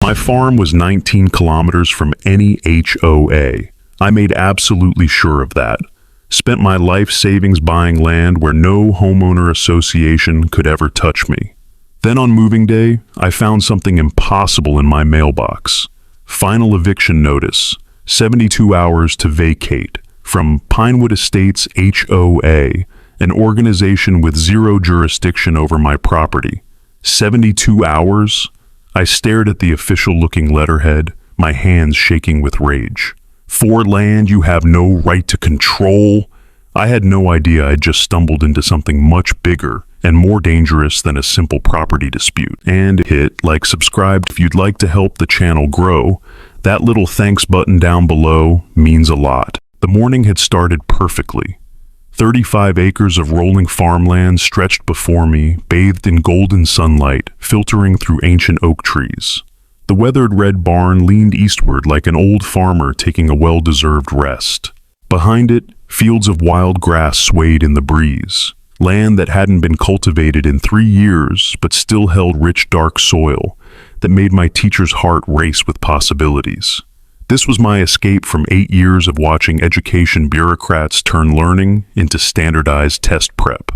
My farm was 19 kilometers from any HOA. I made absolutely sure of that. Spent my life savings buying land where no homeowner association could ever touch me. Then on moving day, I found something impossible in my mailbox. Final eviction notice, 72 hours to vacate, from Pinewood Estates HOA, an organization with zero jurisdiction over my property. 72 hours? I stared at the official-looking letterhead, my hands shaking with rage. For land you have no right to control? I had no idea I'd just stumbled into something much bigger and more dangerous than a simple property dispute. And hit like, subscribe if you'd like to help the channel grow. That little thanks button down below means a lot. The morning had started perfectly. 35 acres of rolling farmland stretched before me, bathed in golden sunlight, filtering through ancient oak trees. The weathered red barn leaned eastward like an old farmer taking a well-deserved rest. Behind it, fields of wild grass swayed in the breeze. Land that hadn't been cultivated in 3 years, but still held rich, dark soil that made my teacher's heart race with possibilities. This was my escape from 8 years of watching education bureaucrats turn learning into standardized test prep.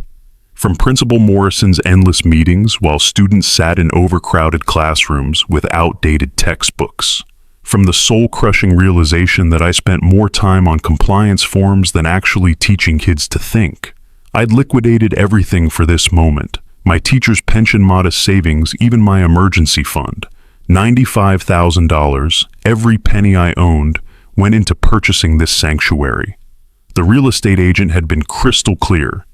From Principal Morrison's endless meetings while students sat in overcrowded classrooms with outdated textbooks. From the soul-crushing realization that I spent more time on compliance forms than actually teaching kids to think. I'd liquidated everything for this moment. My teacher's pension, modest savings, even my emergency fund. $95,000, every penny I owned, went into purchasing this sanctuary. The real estate agent had been crystal clear.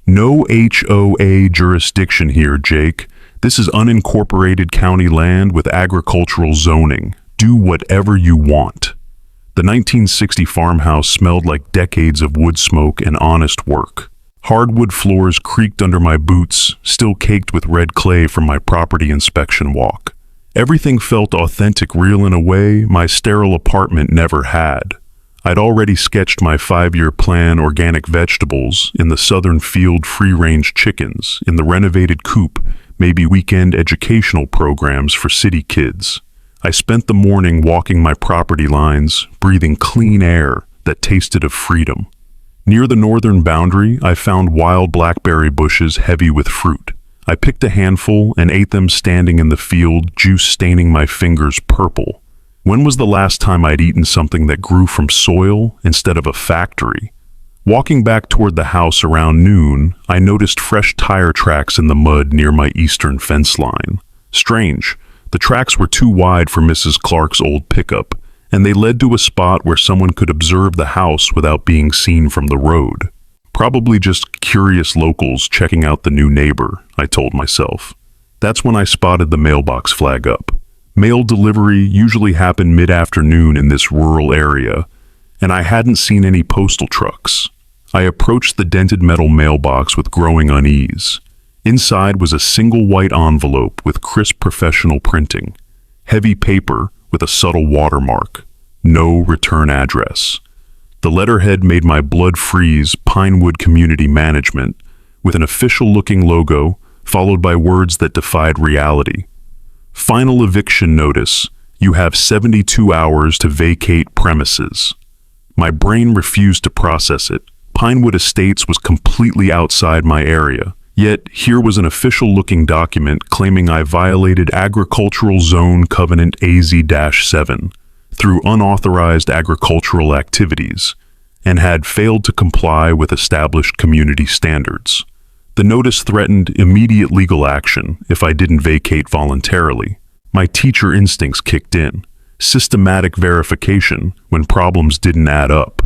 No HOA jurisdiction here, Jake. This is unincorporated county land with agricultural zoning. Do whatever you want. The 1960 farmhouse smelled like decades of wood smoke and honest work. Hardwood floors creaked under my boots, still caked with red clay from my property inspection walk. Everything felt authentic, real in a way my sterile apartment never had. I'd already sketched my 5-year plan: organic vegetables, in the southern field free-range chickens, in the renovated coop, maybe weekend educational programs for city kids. I spent the morning walking my property lines, breathing clean air that tasted of freedom. Near the northern boundary, I found wild blackberry bushes heavy with fruit. I picked a handful and ate them standing in the field, juice staining my fingers purple. When was the last time I'd eaten something that grew from soil instead of a factory? Walking back toward the house around noon, I noticed fresh tire tracks in the mud near my eastern fence line. Strange, the tracks were too wide for Mrs. Clark's old pickup, and they led to a spot where someone could observe the house without being seen from the road. Probably just curious locals checking out the new neighbor, I told myself. That's when I spotted the mailbox flag up. Mail delivery usually happened mid-afternoon in this rural area, and I hadn't seen any postal trucks. I approached the dented metal mailbox with growing unease. Inside was a single white envelope with crisp professional printing. Heavy paper with a subtle watermark. No return address. The letterhead made my blood freeze. Pinewood Community Management, with an official-looking logo, followed by words that defied reality. Final eviction notice. You have 72 hours to vacate premises. My brain refused to process it. Pinewood Estates was completely outside my area. Yet, here was an official-looking document claiming I violated Agricultural Zone Covenant AZ-7 through unauthorized agricultural activities and had failed to comply with established community standards. The notice threatened immediate legal action if I didn't vacate voluntarily. My teacher instincts kicked in. Systematic verification when problems didn't add up.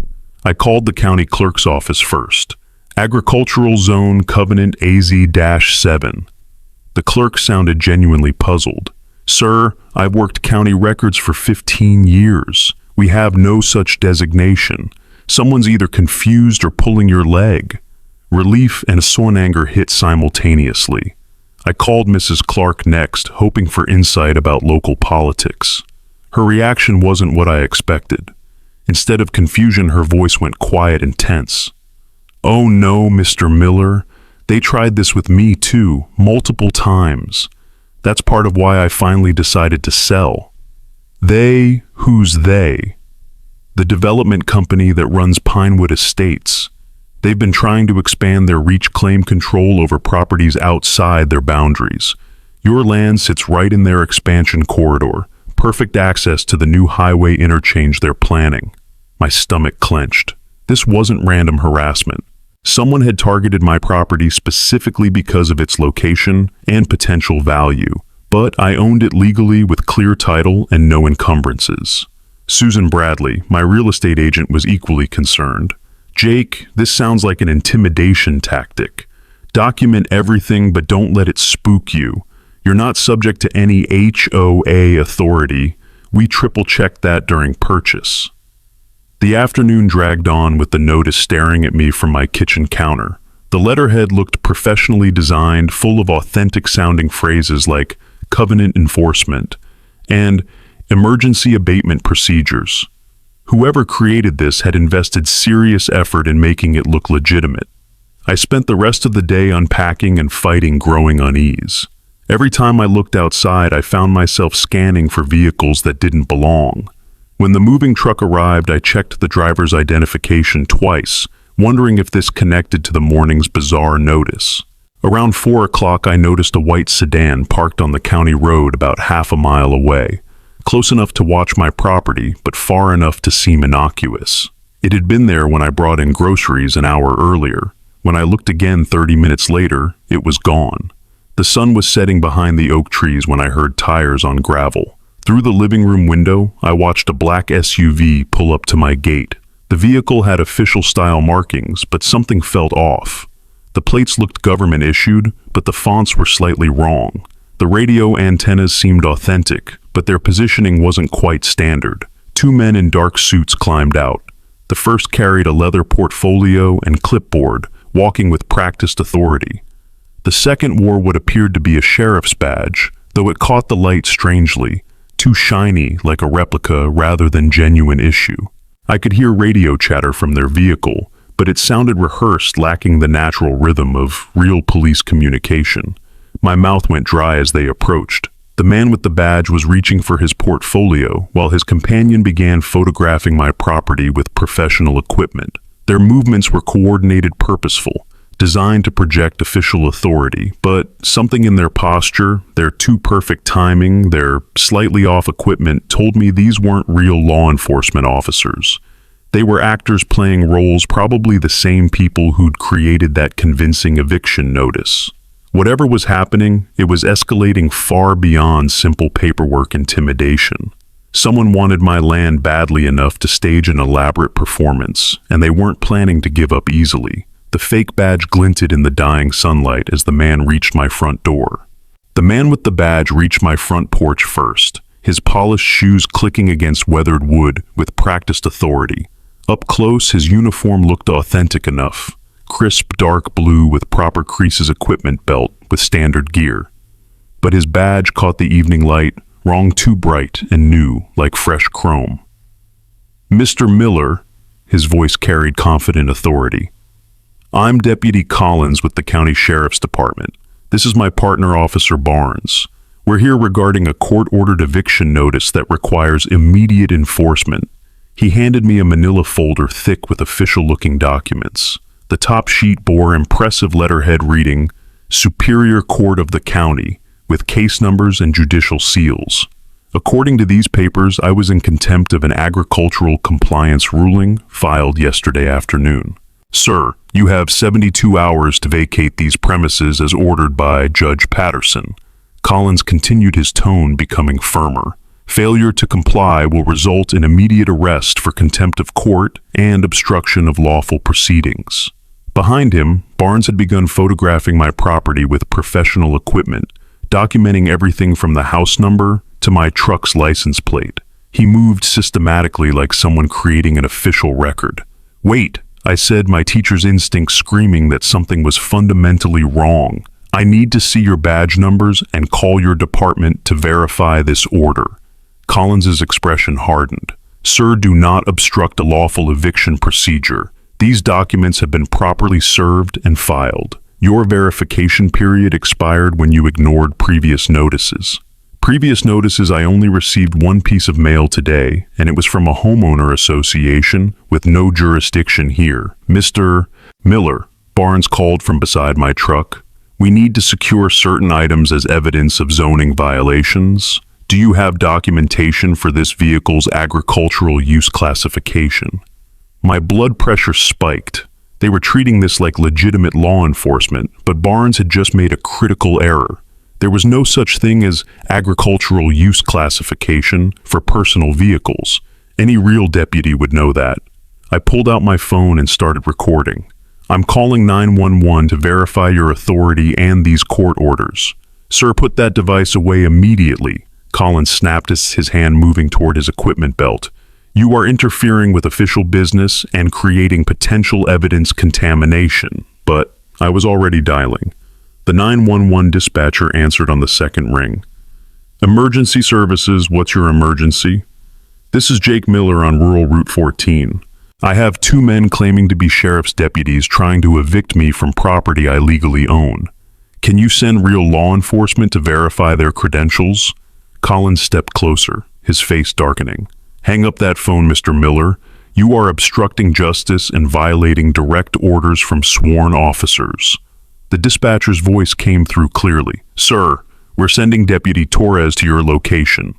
I called the county clerk's office first. Agricultural Zone Covenant AZ-7. The clerk sounded genuinely puzzled. Sir, I've worked county records for 15 years. We have no such designation. Someone's either confused or pulling your leg. Relief and sudden anger hit simultaneously. I called Mrs. Clark next, hoping for insight about local politics. Her reaction wasn't what I expected. Instead of confusion, her voice went quiet and tense. Oh no, Mr. Miller. They tried this with me too, multiple times. That's part of why I finally decided to sell. They? Who's they? The development company that runs Pinewood Estates. They've been trying to expand their reach claim control over properties outside their boundaries. Your land sits right in their expansion corridor, perfect access to the new highway interchange they're planning. My stomach clenched. This wasn't random harassment. Someone had targeted my property specifically because of its location and potential value, but I owned it legally with clear title and no encumbrances. Susan Bradley, my real estate agent, was equally concerned. Jake, this sounds like an intimidation tactic. Document everything, but don't let it spook you. You're not subject to any HOA authority. We triple-checked that during purchase. The afternoon dragged on with the notice staring at me from my kitchen counter. The letterhead looked professionally designed, full of authentic-sounding phrases like covenant enforcement and emergency abatement procedures. Whoever created this had invested serious effort in making it look legitimate. I spent the rest of the day unpacking and fighting growing unease. Every time I looked outside, I found myself scanning for vehicles that didn't belong. When the moving truck arrived, I checked the driver's identification twice, wondering if this connected to the morning's bizarre notice. Around 4 o'clock, I noticed a white sedan parked on the county road about half a mile away. Close enough to watch my property, but far enough to seem innocuous. It had been there when I brought in groceries an hour earlier. When I looked again 30 minutes later, it was gone. The sun was setting behind the oak trees when I heard tires on gravel. Through the living room window, I watched a black SUV pull up to my gate. The vehicle had official-style markings, but something felt off. The plates looked government-issued, but the fonts were slightly wrong. The radio antennas seemed authentic, but their positioning wasn't quite standard. 2 men in dark suits climbed out. The first carried a leather portfolio and clipboard, walking with practiced authority. The second wore what appeared to be a sheriff's badge, though it caught the light strangely, too shiny like a replica rather than genuine issue. I could hear radio chatter from their vehicle, but it sounded rehearsed, lacking the natural rhythm of real police communication. My mouth went dry as they approached. The man with the badge was reaching for his portfolio, while his companion began photographing my property with professional equipment. Their movements were coordinated, purposeful, designed to project official authority, but something in their posture, their too-perfect timing, their slightly off equipment told me these weren't real law enforcement officers. They were actors playing roles, probably the same people who'd created that convincing eviction notice. Whatever was happening, it was escalating far beyond simple paperwork intimidation. Someone wanted my land badly enough to stage an elaborate performance, and they weren't planning to give up easily. The fake badge glinted in the dying sunlight as the man reached my front door. The man with the badge reached my front porch first, his polished shoes clicking against weathered wood with practiced authority. Up close, his uniform looked authentic enough. Crisp dark blue with proper creases, equipment belt with standard gear. But his badge caught the evening light, wrong too bright and new like fresh chrome. "Mr. Miller," his voice carried confident authority. "I'm Deputy Collins with the County Sheriff's Department. This is my partner, Officer Barnes. We're here regarding a court-ordered eviction notice that requires immediate enforcement." He handed me a manila folder thick with official-looking documents. The top sheet bore impressive letterhead reading, "Superior Court of the County," with case numbers and judicial seals. According to these papers, I was in contempt of an agricultural compliance ruling filed yesterday afternoon. "Sir, you have 72 hours to vacate these premises as ordered by Judge Patterson." Collins continued, his tone becoming firmer. "Failure to comply will result in immediate arrest for contempt of court and obstruction of lawful proceedings." Behind him, Barnes had begun photographing my property with professional equipment, documenting everything from the house number to my truck's license plate. He moved systematically like someone creating an official record. "Wait," I said, my teacher's instinct screaming that something was fundamentally wrong. "I need to see your badge numbers and call your department to verify this order." Collins's expression hardened. "Sir, do not obstruct a lawful eviction procedure. These documents have been properly served and filed. Your verification period expired when you ignored previous notices." Previous notices I only received one piece of mail today, and it was from a homeowner association with no jurisdiction here. Mr. Miller, Barnes called from beside my truck. We need to secure certain items as evidence of zoning violations. Do you have documentation for this vehicle's agricultural use classification? My blood pressure spiked. They were treating this like legitimate law enforcement, but Barnes had just made a critical error. There was no such thing as agricultural use classification for personal vehicles. Any real deputy would know that. I pulled out my phone and started recording. I'm calling 911 to verify your authority and these court orders. Sir, put that device away immediately. Collins snapped his hand moving toward his equipment belt. You are interfering with official business and creating potential evidence contamination. But I was already dialing. The 911 dispatcher answered on the second ring. Emergency services, what's your emergency? This is Jake Miller on rural Route 14. I have 2 men claiming to be sheriff's deputies trying to evict me from property I legally own. Can you send real law enforcement to verify their credentials? Collins stepped closer, his face darkening. Hang up that phone, Mr. Miller. You are obstructing justice and violating direct orders from sworn officers. The dispatcher's voice came through clearly. Sir, we're sending Deputy Torres to your location.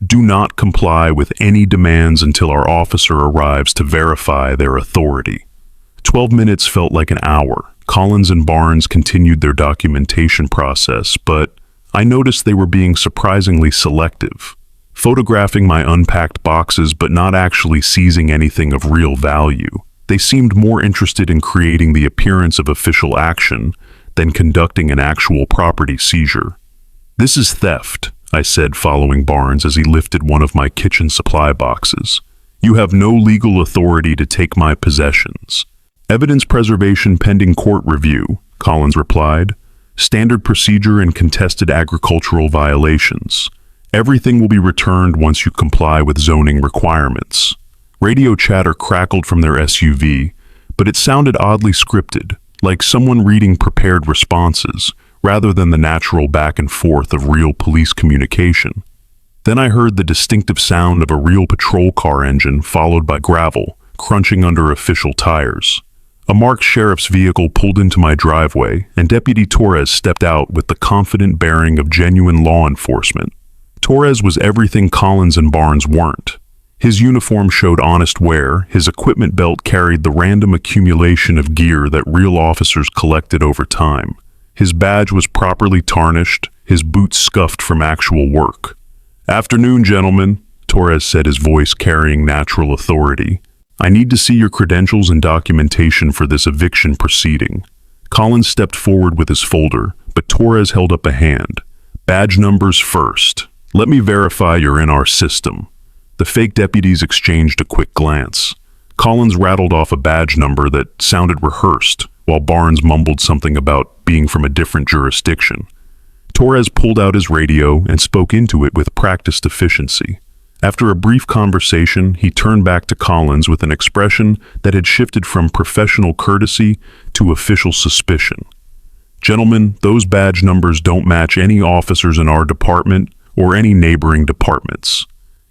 Do not comply with any demands until our officer arrives to verify their authority. 12 minutes felt like an hour. Collins and Barnes continued their documentation process, but I noticed they were being surprisingly selective, photographing my unpacked boxes but not actually seizing anything of real value. They seemed more interested in creating the appearance of official action than conducting an actual property seizure. This is theft, I said, following Barnes as he lifted one of my kitchen supply boxes. You have no legal authority to take my possessions. Evidence preservation pending court review, Collins replied. Standard procedure in contested agricultural violations. Everything will be returned once you comply with zoning requirements. Radio chatter crackled from their SUV, but it sounded oddly scripted, like someone reading prepared responses, rather than the natural back and forth of real police communication. Then I heard the distinctive sound of a real patrol car engine followed by gravel, crunching under official tires. A marked sheriff's vehicle pulled into my driveway, and Deputy Torres stepped out with the confident bearing of genuine law enforcement. Torres was everything Collins and Barnes weren't. His uniform showed honest wear, his equipment belt carried the random accumulation of gear that real officers collected over time. His badge was properly tarnished, his boots scuffed from actual work. Afternoon, gentlemen, Torres said, his voice carrying natural authority. I need to see your credentials and documentation for this eviction proceeding. Collins stepped forward with his folder, but Torres held up a hand. Badge numbers first. Let me verify you're in our system. The fake deputies exchanged a quick glance. Collins rattled off a badge number that sounded rehearsed, while Barnes mumbled something about being from a different jurisdiction. Torres pulled out his radio and spoke into it with practiced efficiency. After a brief conversation, he turned back to Collins with an expression that had shifted from professional courtesy to official suspicion. Gentlemen, those badge numbers don't match any officers in our department or any neighboring departments.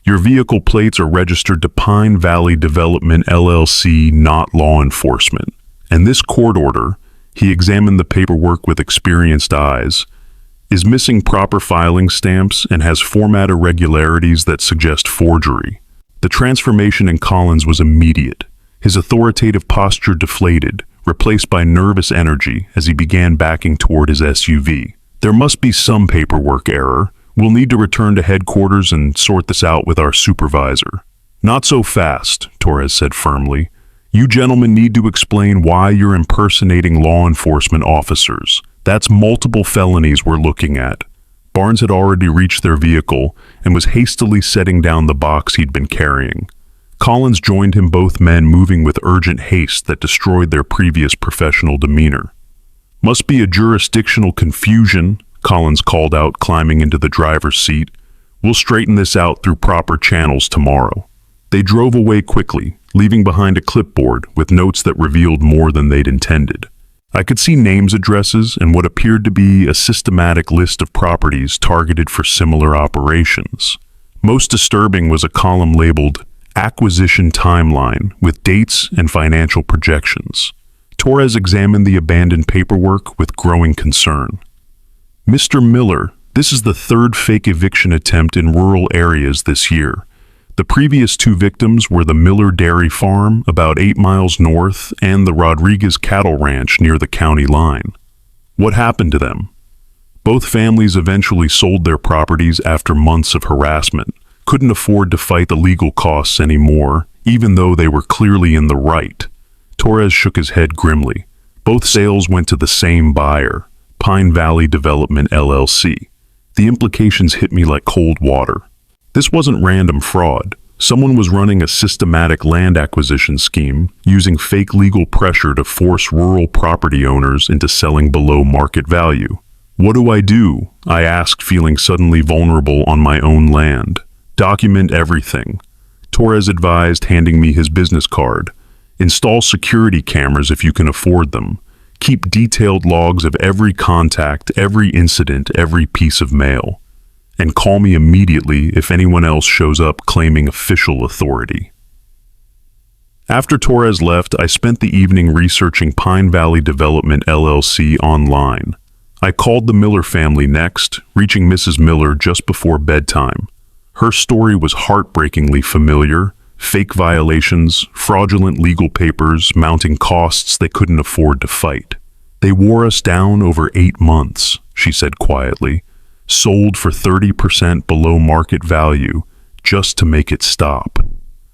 Your vehicle plates are registered to Pine Valley Development LLC, not law enforcement. And this court order, he examined the paperwork with experienced eyes, is missing proper filing stamps and has format irregularities that suggest forgery. The transformation in Collins was immediate. His authoritative posture deflated, replaced by nervous energy as he began backing toward his SUV. There must be some paperwork error. We'll need to return to headquarters and sort this out with our supervisor. Not so fast, Torres said firmly. You gentlemen need to explain why you're impersonating law enforcement officers. That's multiple felonies we're looking at. Barnes had already reached their vehicle and was hastily setting down the box he'd been carrying. Collins joined him, both men moving with urgent haste that destroyed their previous professional demeanor. Must be a jurisdictional confusion, Collins called out, climbing into the driver's seat. We'll straighten this out through proper channels tomorrow. They drove away quickly, leaving behind a clipboard with notes that revealed more than they'd intended. I could see names, addresses, and what appeared to be a systematic list of properties targeted for similar operations. Most disturbing was a column labeled Acquisition Timeline with dates and financial projections. Torres examined the abandoned paperwork with growing concern. Mr. Miller, this is the third fake eviction attempt in rural areas this year. The previous two victims were the Miller Dairy Farm, about 8 miles north, and the Rodriguez Cattle Ranch near the county line. What happened to them? Both families eventually sold their properties after months of harassment, couldn't afford to fight the legal costs anymore, even though they were clearly in the right. Torres shook his head grimly. Both sales went to the same buyer, Pine Valley Development LLC. The implications hit me like cold water. This wasn't random fraud. Someone was running a systematic land acquisition scheme, using fake legal pressure to force rural property owners into selling below market value. What do? I asked, feeling suddenly vulnerable on my own land. Document everything. Torres advised, handing me his business card. Install security cameras if you can afford them. Keep detailed logs of every contact, every incident, every piece of mail. And call me immediately if anyone else shows up claiming official authority. After Torres left, I spent the evening researching Pine Valley Development LLC online. I called the Miller family next, reaching Mrs. Miller just before bedtime. Her story was heartbreakingly familiar: fake violations, fraudulent legal papers, mounting costs they couldn't afford to fight. They wore us down over 8 months, she said quietly. Sold for 30% below market value just to make it stop.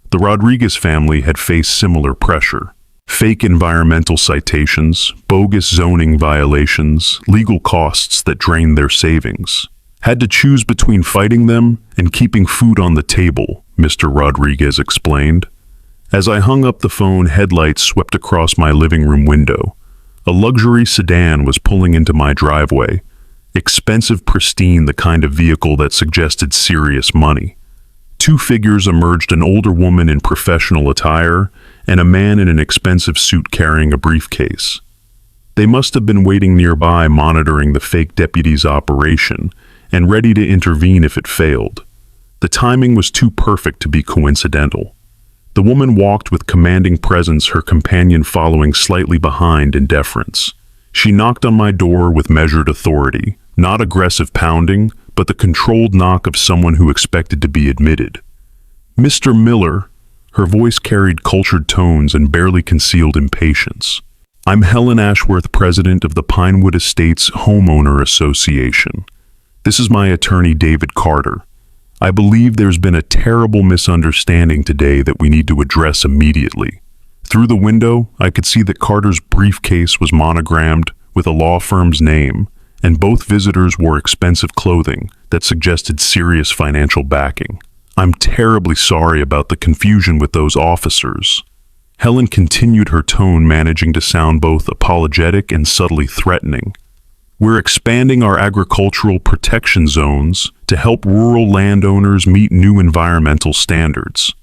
The Rodriguez family had faced similar pressure. Fake environmental citations, bogus zoning violations, legal costs that drained their savings. Had to choose between fighting them and keeping food on the table, Mr. Rodriguez explained. As I hung up the phone, headlights swept across my living room window. A luxury sedan was pulling into my driveway. Expensive, pristine, the kind of vehicle that suggested serious money. 2 figures emerged, an older woman in professional attire and a man in an expensive suit carrying a briefcase. They must have been waiting nearby, monitoring the fake deputy's operation and ready to intervene if it failed. The timing was too perfect to be coincidental. The woman walked with commanding presence, her companion following slightly behind in deference. She knocked on my door with measured authority. Not aggressive pounding, but the controlled knock of someone who expected to be admitted. Mr. Miller, her voice carried cultured tones and barely concealed impatience. I'm Helen Ashworth, president of the Pinewood Estates Homeowner Association. This is my attorney, David Carter. I believe there's been a terrible misunderstanding today that we need to address immediately. Through the window, I could see that Carter's briefcase was monogrammed with a law firm's name, and both visitors wore expensive clothing that suggested serious financial backing. I'm terribly sorry about the confusion with those officers. Helen continued, her tone managing to sound both apologetic and subtly threatening. We're expanding our agricultural protection zones to help rural landowners meet new environmental standards.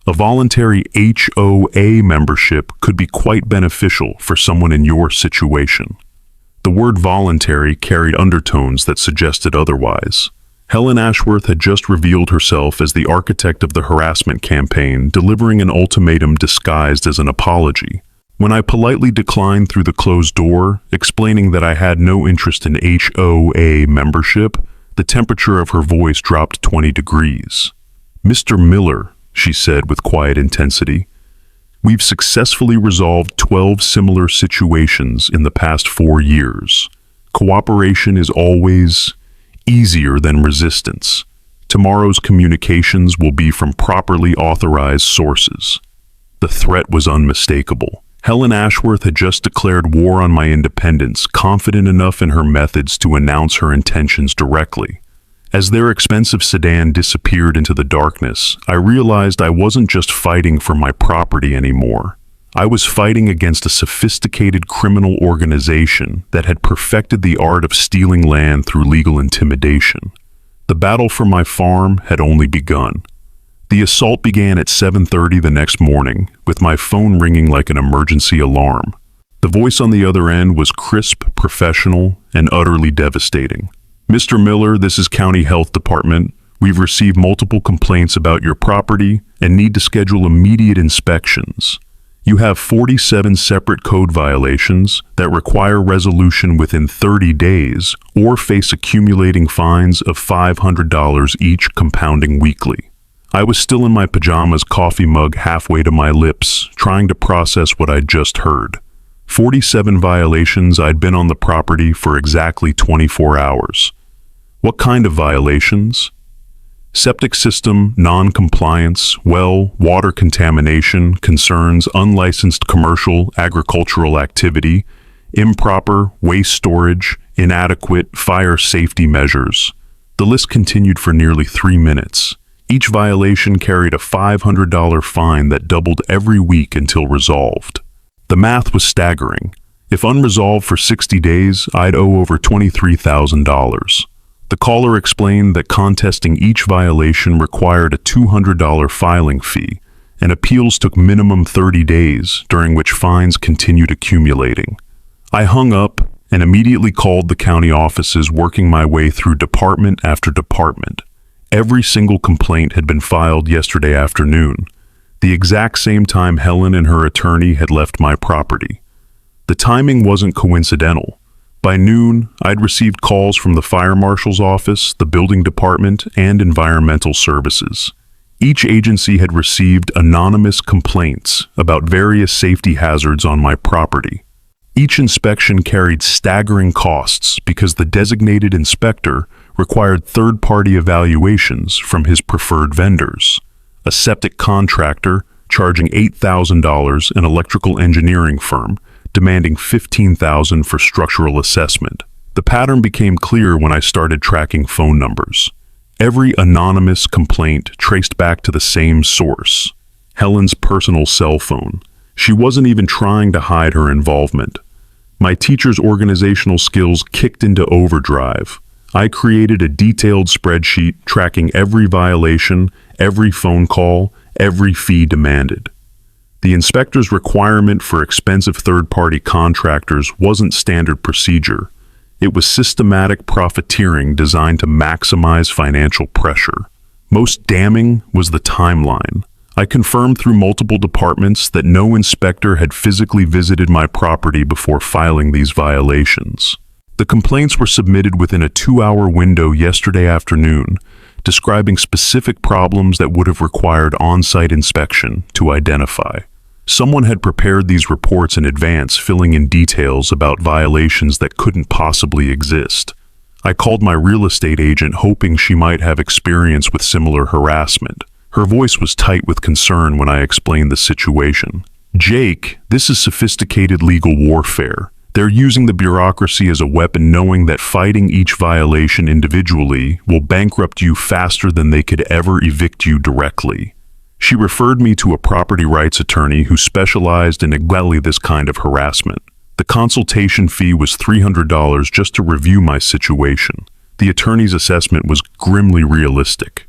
A voluntary HOA membership could be quite beneficial for someone in your situation. The word voluntary carried undertones that suggested otherwise. Helen Ashworth had just revealed herself as the architect of the harassment campaign, delivering an ultimatum disguised as an apology. When I politely declined through the closed door, explaining that I had no interest in HOA membership, the temperature of her voice dropped 20 degrees. Mr. Miller, she said with quiet intensity, we've successfully resolved 12 similar situations in the past 4 years. Cooperation is always easier than resistance. Tomorrow's communications will be from properly authorized sources. The threat was unmistakable. Helen Ashworth had just declared war on my independence, confident enough in her methods to announce her intentions directly. As their expensive sedan disappeared into the darkness, I realized I wasn't just fighting for my property anymore. I was fighting against a sophisticated criminal organization that had perfected the art of stealing land through legal intimidation. The battle for my farm had only begun. The assault began at 7:30 the next morning, with my phone ringing like an emergency alarm. The voice on the other end was crisp, professional, and utterly devastating. "Mr. Miller, this is County Health Department. We've received multiple complaints about your property and need to schedule immediate inspections. You have 47 separate code violations that require resolution within 30 days or face accumulating fines of $500 each, compounding weekly." I was still in my pajamas, coffee mug halfway to my lips, trying to process what I'd just heard. 47 violations. I'd been on the property for exactly 24 hours. What kind of violations? Septic system non-compliance, well, water contamination concerns, unlicensed commercial, agricultural activity, improper waste storage, inadequate fire safety measures. The list continued for nearly 3 minutes. Each violation carried a $500 fine that doubled every week until resolved. The math was staggering. If unresolved for 60 days, I'd owe over $23,000. The caller explained that contesting each violation required a $200 filing fee, and appeals took minimum 30 days, during which fines continued accumulating. I hung up and immediately called the county offices, working my way through department after department. Every single complaint had been filed yesterday afternoon, the exact same time Helen and her attorney had left my property. The timing wasn't coincidental. By noon, I'd received calls from the fire marshal's office, the building department, and environmental services. Each agency had received anonymous complaints about various safety hazards on my property. Each inspection carried staggering costs because the designated inspector required third-party evaluations from his preferred vendors. A septic contractor charging $8,000, an electrical engineering firm demanding $15,000 for structural assessment. The pattern became clear when I started tracking phone numbers. Every anonymous complaint traced back to the same source, Helen's personal cell phone. She wasn't even trying to hide her involvement. My teacher's organizational skills kicked into overdrive. I created a detailed spreadsheet tracking every violation, every phone call, every fee demanded. The inspector's requirement for expensive third-party contractors wasn't standard procedure. It was systematic profiteering designed to maximize financial pressure. Most damning was the timeline. I confirmed through multiple departments that no inspector had physically visited my property before filing these violations. The complaints were submitted within a 2-hour window yesterday afternoon, describing specific problems that would have required on-site inspection to identify. Someone had prepared these reports in advance, filling in details about violations that couldn't possibly exist. I called my real estate agent, hoping she might have experience with similar harassment. Her voice was tight with concern when I explained the situation. "Jake, this is sophisticated legal warfare. They're using the bureaucracy as a weapon, knowing that fighting each violation individually will bankrupt you faster than they could ever evict you directly." She referred me to a property rights attorney who specialized in exactly this kind of harassment. The consultation fee was $300 just to review my situation. The attorney's assessment was grimly realistic.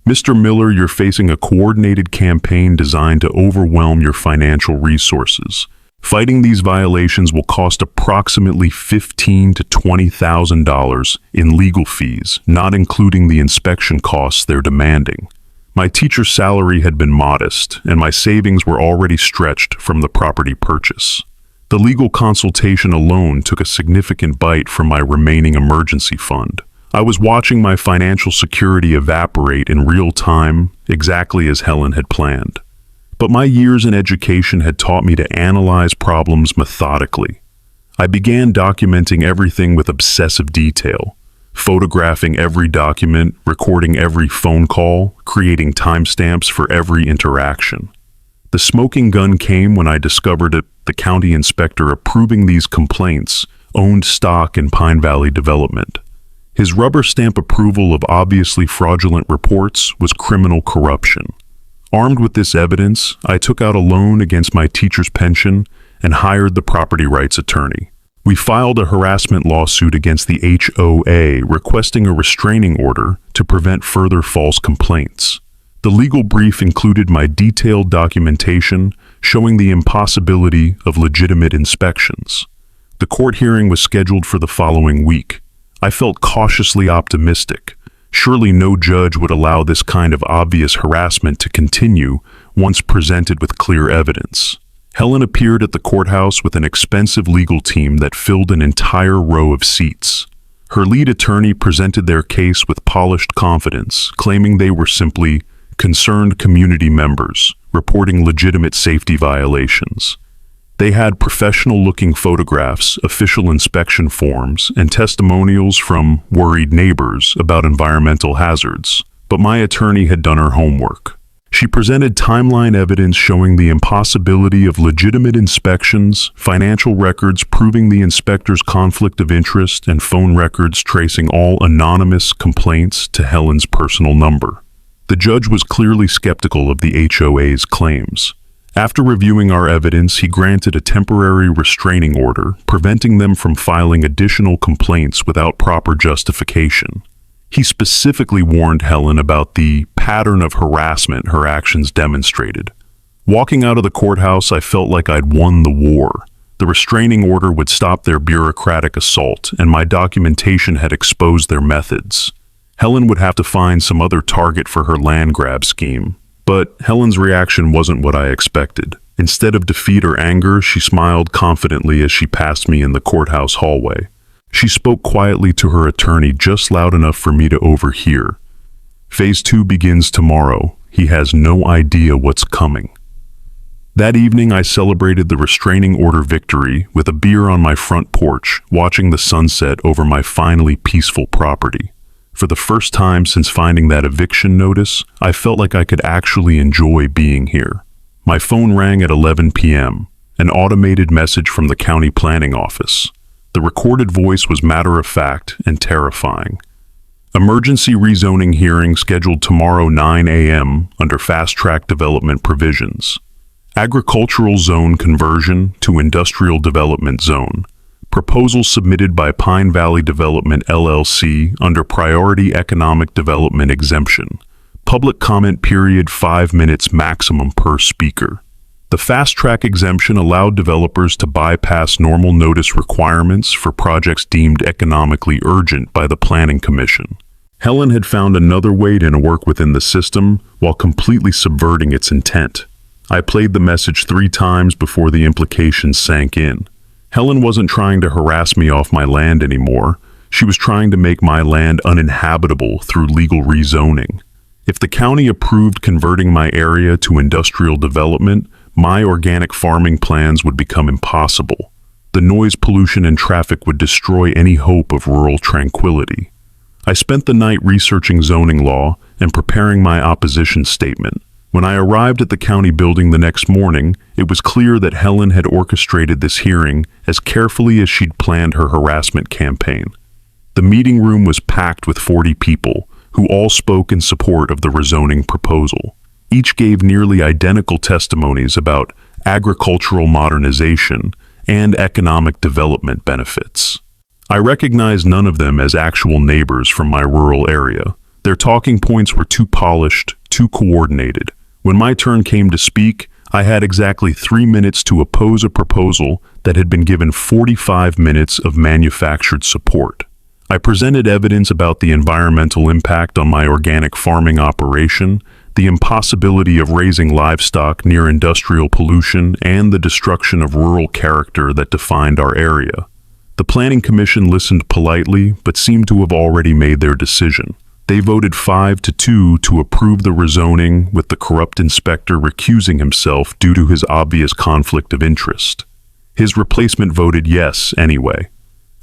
"Mr. Miller, you're facing a coordinated campaign designed to overwhelm your financial resources. Fighting these violations will cost approximately $15,000 to $20,000 in legal fees, not including the inspection costs they're demanding." My teacher's salary had been modest, and my savings were already stretched from the property purchase. The legal consultation alone took a significant bite from my remaining emergency fund. I was watching my financial security evaporate in real time, exactly as Helen had planned. But my years in education had taught me to analyze problems methodically. I began documenting everything with obsessive detail, photographing every document, recording every phone call, creating timestamps for every interaction. The smoking gun came when I discovered that the county inspector approving these complaints owned stock in Pine Valley Development. His rubber stamp approval of obviously fraudulent reports was criminal corruption. Armed with this evidence, I took out a loan against my teacher's pension and hired the property rights attorney. We filed a harassment lawsuit against the HOA, requesting a restraining order to prevent further false complaints. The legal brief included my detailed documentation showing the impossibility of legitimate inspections. The court hearing was scheduled for the following week. I felt cautiously optimistic. Surely no judge would allow this kind of obvious harassment to continue once presented with clear evidence. Helen appeared at the courthouse with an expensive legal team that filled an entire row of seats. Her lead attorney presented their case with polished confidence, claiming they were simply concerned community members reporting legitimate safety violations. They had professional-looking photographs, official inspection forms, and testimonials from worried neighbors about environmental hazards. But my attorney had done her homework. She presented timeline evidence showing the impossibility of legitimate inspections, financial records proving the inspector's conflict of interest, and phone records tracing all anonymous complaints to Helen's personal number. The judge was clearly skeptical of the HOA's claims. After reviewing our evidence, he granted a temporary restraining order, preventing them from filing additional complaints without proper justification. He specifically warned Helen about the pattern of harassment her actions demonstrated. Walking out of the courthouse, I felt like I'd won the war. The restraining order would stop their bureaucratic assault, and my documentation had exposed their methods. Helen would have to find some other target for her land grab scheme. But Helen's reaction wasn't what I expected. Instead of defeat or anger, she smiled confidently as she passed me in the courthouse hallway. She spoke quietly to her attorney, just loud enough for me to overhear. Phase 2 begins tomorrow. He has no idea what's coming. That evening, I celebrated the restraining order victory with a beer on my front porch, watching the sunset over my finally peaceful property. For the first time since finding that eviction notice, I felt like I could actually enjoy being here. My phone rang at 11 p.m., an automated message from the county planning office. The recorded voice was matter-of-fact and terrifying. Emergency rezoning hearing scheduled tomorrow 9 a.m. under fast-track development provisions. Agricultural zone conversion to industrial development zone. Proposal submitted by Pine Valley Development LLC under Priority Economic Development Exemption. Public comment period 5 minutes maximum per speaker. The fast-track exemption allowed developers to bypass normal notice requirements for projects deemed economically urgent by the Planning Commission. Helen had found another way to work within the system while completely subverting its intent. I played the message 3 times before the implications sank in. Helen wasn't trying to harass me off my land anymore. She was trying to make my land uninhabitable through legal rezoning. If the county approved converting my area to industrial development, my organic farming plans would become impossible. The noise pollution and traffic would destroy any hope of rural tranquility. I spent the night researching zoning law and preparing my opposition statement. When I arrived at the county building the next morning, it was clear that Helen had orchestrated this hearing as carefully as she'd planned her harassment campaign. The meeting room was packed with 40 people, who all spoke in support of the rezoning proposal. Each gave nearly identical testimonies about agricultural modernization and economic development benefits. I recognized none of them as actual neighbors from my rural area. Their talking points were too polished, too coordinated. When my turn came to speak, I had exactly 3 minutes to oppose a proposal that had been given 45 minutes of manufactured support. I presented evidence about the environmental impact on my organic farming operation, the impossibility of raising livestock near industrial pollution, and the destruction of rural character that defined our area. The Planning Commission listened politely, but seemed to have already made their decision. They voted 5-2 to approve the rezoning, with the corrupt inspector recusing himself due to his obvious conflict of interest. His replacement voted yes anyway.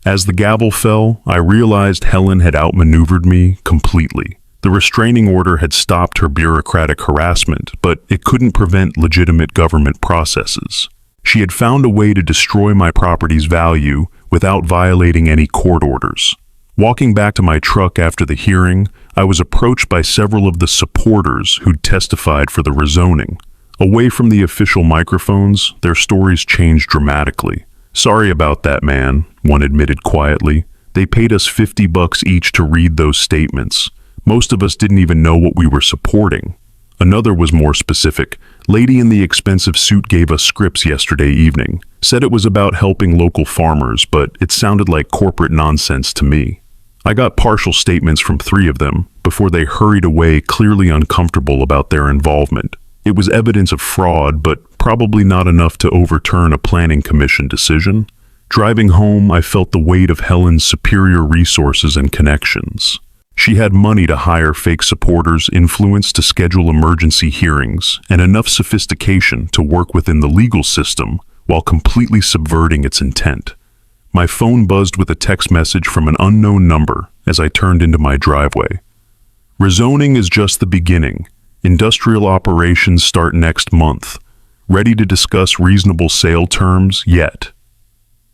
As the gavel fell, I realized Helen had outmaneuvered me completely. The restraining order had stopped her bureaucratic harassment, but it couldn't prevent legitimate government processes. She had found a way to destroy my property's value without violating any court orders. Walking back to my truck after the hearing, I was approached by several of the supporters who'd testified for the rezoning. Away from the official microphones, their stories changed dramatically. "Sorry about that, man," one admitted quietly. "They paid us $50 each to read those statements. Most of us didn't even know what we were supporting." Another was more specific. Lady in the expensive suit gave us scripts yesterday evening. Said it was about helping local farmers, but it sounded like corporate nonsense to me. I got partial statements from 3 of them before they hurried away, clearly uncomfortable about their involvement. It was evidence of fraud, but probably not enough to overturn a planning commission decision. Driving home, I felt the weight of Helen's superior resources and connections. She had money to hire fake supporters, influence to schedule emergency hearings, and enough sophistication to work within the legal system while completely subverting its intent. My phone buzzed with a text message from an unknown number as I turned into my driveway. Rezoning is just the beginning. Industrial operations start next month. Ready to discuss reasonable sale terms yet?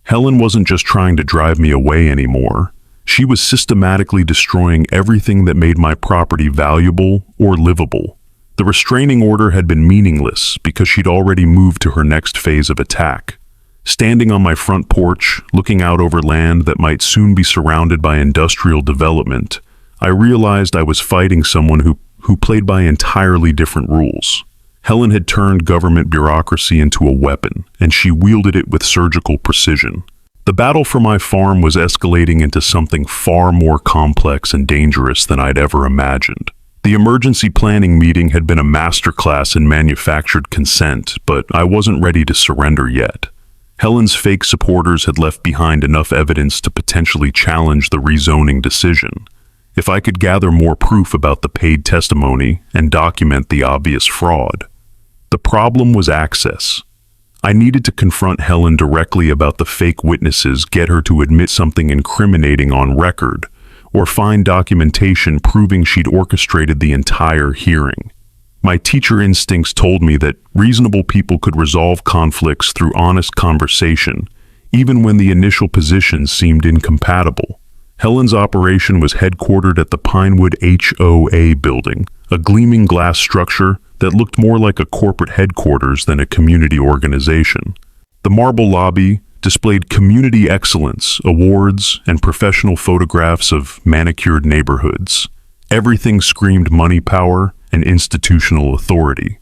Helen wasn't just trying to drive me away anymore. She was systematically destroying everything that made my property valuable or livable. The restraining order had been meaningless because she'd already moved to her next phase of attack. Standing on my front porch, looking out over land that might soon be surrounded by industrial development, I realized I was fighting someone who played by entirely different rules. Helen had turned government bureaucracy into a weapon, and she wielded it with surgical precision. The battle for my farm was escalating into something far more complex and dangerous than I'd ever imagined. The emergency planning meeting had been a masterclass in manufactured consent, but I wasn't ready to surrender yet. Helen's fake supporters had left behind enough evidence to potentially challenge the rezoning decision. If I could gather more proof about the paid testimony and document the obvious fraud. The problem was access. I needed to confront Helen directly about the fake witnesses, get her to admit something incriminating on record, or find documentation proving she'd orchestrated the entire hearing. My teacher instincts told me that reasonable people could resolve conflicts through honest conversation, even when the initial positions seemed incompatible. Helen's operation was headquartered at the Pinewood HOA building, a gleaming glass structure that looked more like a corporate headquarters than a community organization. The marble lobby displayed community excellence, awards, and professional photographs of manicured neighborhoods. Everything screamed money power and institutional authority.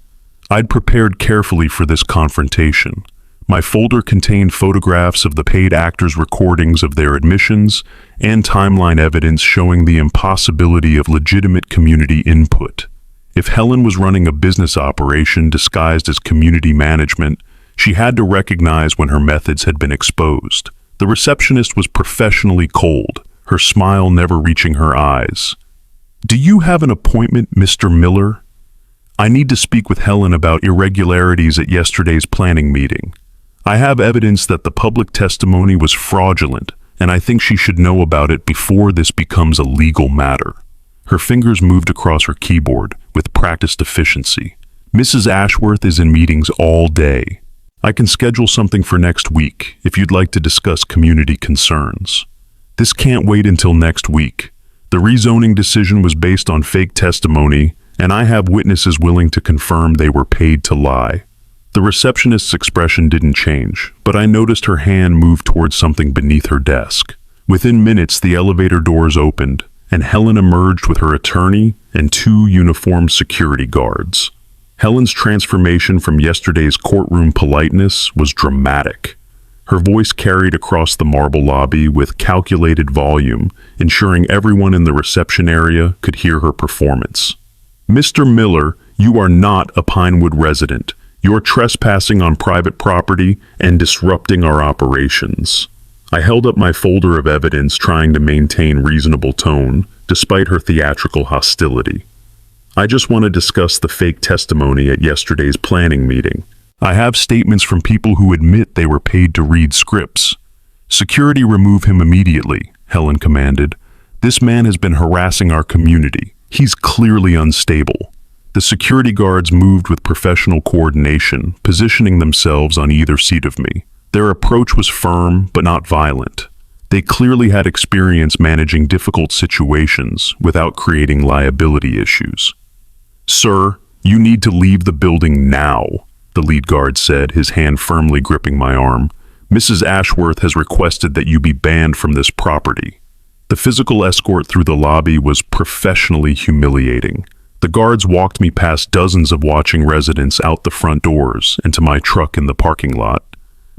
I'd prepared carefully for this confrontation. My folder contained photographs of the paid actors' recordings of their admissions and timeline evidence showing the impossibility of legitimate community input. If Helen was running a business operation disguised as community management, she had to recognize when her methods had been exposed. The receptionist was professionally cold, her smile never reaching her eyes. "Do you have an appointment, Mr. Miller? I need to speak with Helen about irregularities at yesterday's planning meeting. I have evidence that the public testimony was fraudulent, and I think she should know about it before this becomes a legal matter." Her fingers moved across her keyboard with practiced efficiency. "Mrs. Ashworth is in meetings all day. I can schedule something for next week if you'd like to discuss community concerns." "This can't wait until next week. The rezoning decision was based on fake testimony, and I have witnesses willing to confirm they were paid to lie." The receptionist's expression didn't change, but I noticed her hand move towards something beneath her desk. Within minutes, the elevator doors opened, and Helen emerged with her attorney and 2 uniformed security guards. Helen's transformation from yesterday's courtroom politeness was dramatic. Her voice carried across the marble lobby with calculated volume, ensuring everyone in the reception area could hear her performance. "Mr. Miller, you are not a Pinewood resident. You're trespassing on private property and disrupting our operations." I held up my folder of evidence, trying to maintain reasonable tone, despite her theatrical hostility. "I just want to discuss the fake testimony at yesterday's planning meeting. I have statements from people who admit they were paid to read scripts." "Security, remove him immediately," Helen commanded. "This man has been harassing our community. He's clearly unstable." The security guards moved with professional coordination, positioning themselves on either seat of me. Their approach was firm but not violent. They clearly had experience managing difficult situations without creating liability issues. "Sir, you need to leave the building now," the lead guard said, his hand firmly gripping my arm. "Mrs. Ashworth has requested that you be banned from this property." The physical escort through the lobby was professionally humiliating. The guards walked me past dozens of watching residents out the front doors and to my truck in the parking lot.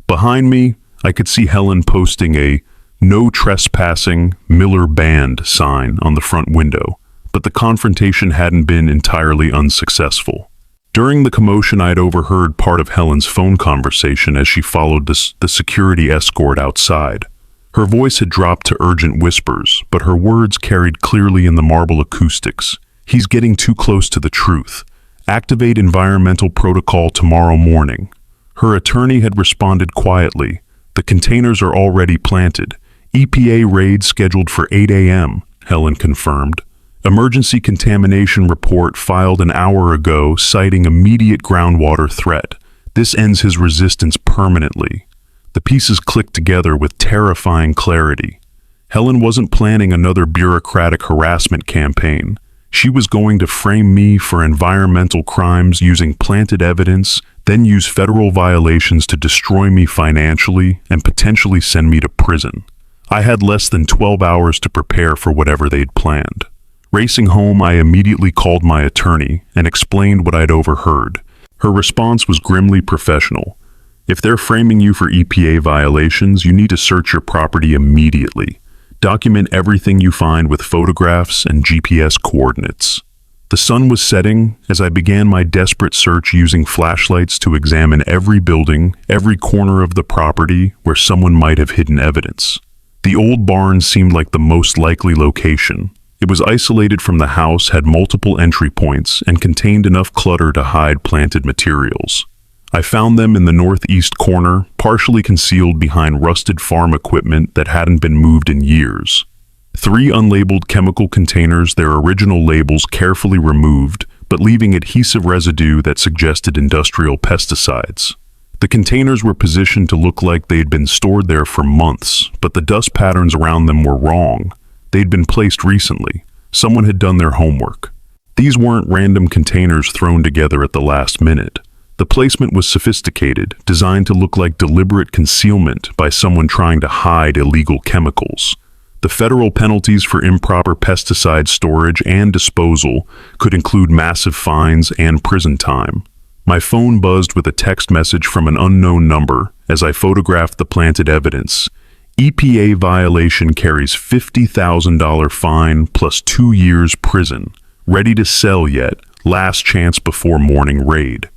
Behind me, I could see Helen posting a "No Trespassing, Miller Band" sign on the front window, but the confrontation hadn't been entirely unsuccessful. During the commotion, I'd overheard part of Helen's phone conversation as she followed the security escort outside. Her voice had dropped to urgent whispers, but her words carried clearly in the marble acoustics. "He's getting too close to the truth. Activate environmental protocol tomorrow morning." Her attorney had responded quietly. "The containers are already planted. EPA raid scheduled for 8 a.m., Helen confirmed. Emergency contamination report filed an hour ago citing immediate groundwater threat. This ends his resistance permanently. The pieces clicked together with terrifying clarity. Helen wasn't planning another bureaucratic harassment campaign. She was going to frame me for environmental crimes using planted evidence, then use federal violations to destroy me financially and potentially send me to prison. I had less than 12 hours to prepare for whatever they'd planned. Racing home, I immediately called my attorney and explained what I'd overheard. Her response was grimly professional. "If they're framing you for EPA violations, you need to search your property immediately. Document everything you find with photographs and GPS coordinates." The sun was setting as I began my desperate search using flashlights to examine every building, every corner of the property where someone might have hidden evidence. The old barn seemed like the most likely location. It was isolated from the house, had multiple entry points, and contained enough clutter to hide planted materials. I found them in the northeast corner, partially concealed behind rusted farm equipment that hadn't been moved in years. 3 unlabeled chemical containers, their original labels carefully removed, but leaving adhesive residue that suggested industrial pesticides. The containers were positioned to look like they'd been stored there for months, but the dust patterns around them were wrong. They'd been placed recently. Someone had done their homework. These weren't random containers thrown together at the last minute. The placement was sophisticated, designed to look like deliberate concealment by someone trying to hide illegal chemicals. The federal penalties for improper pesticide storage and disposal could include massive fines and prison time. My phone buzzed with a text message from an unknown number as I photographed the planted evidence. "EPA violation carries $50,000 fine plus 2 years prison. Ready to sell yet? Last chance before morning raid."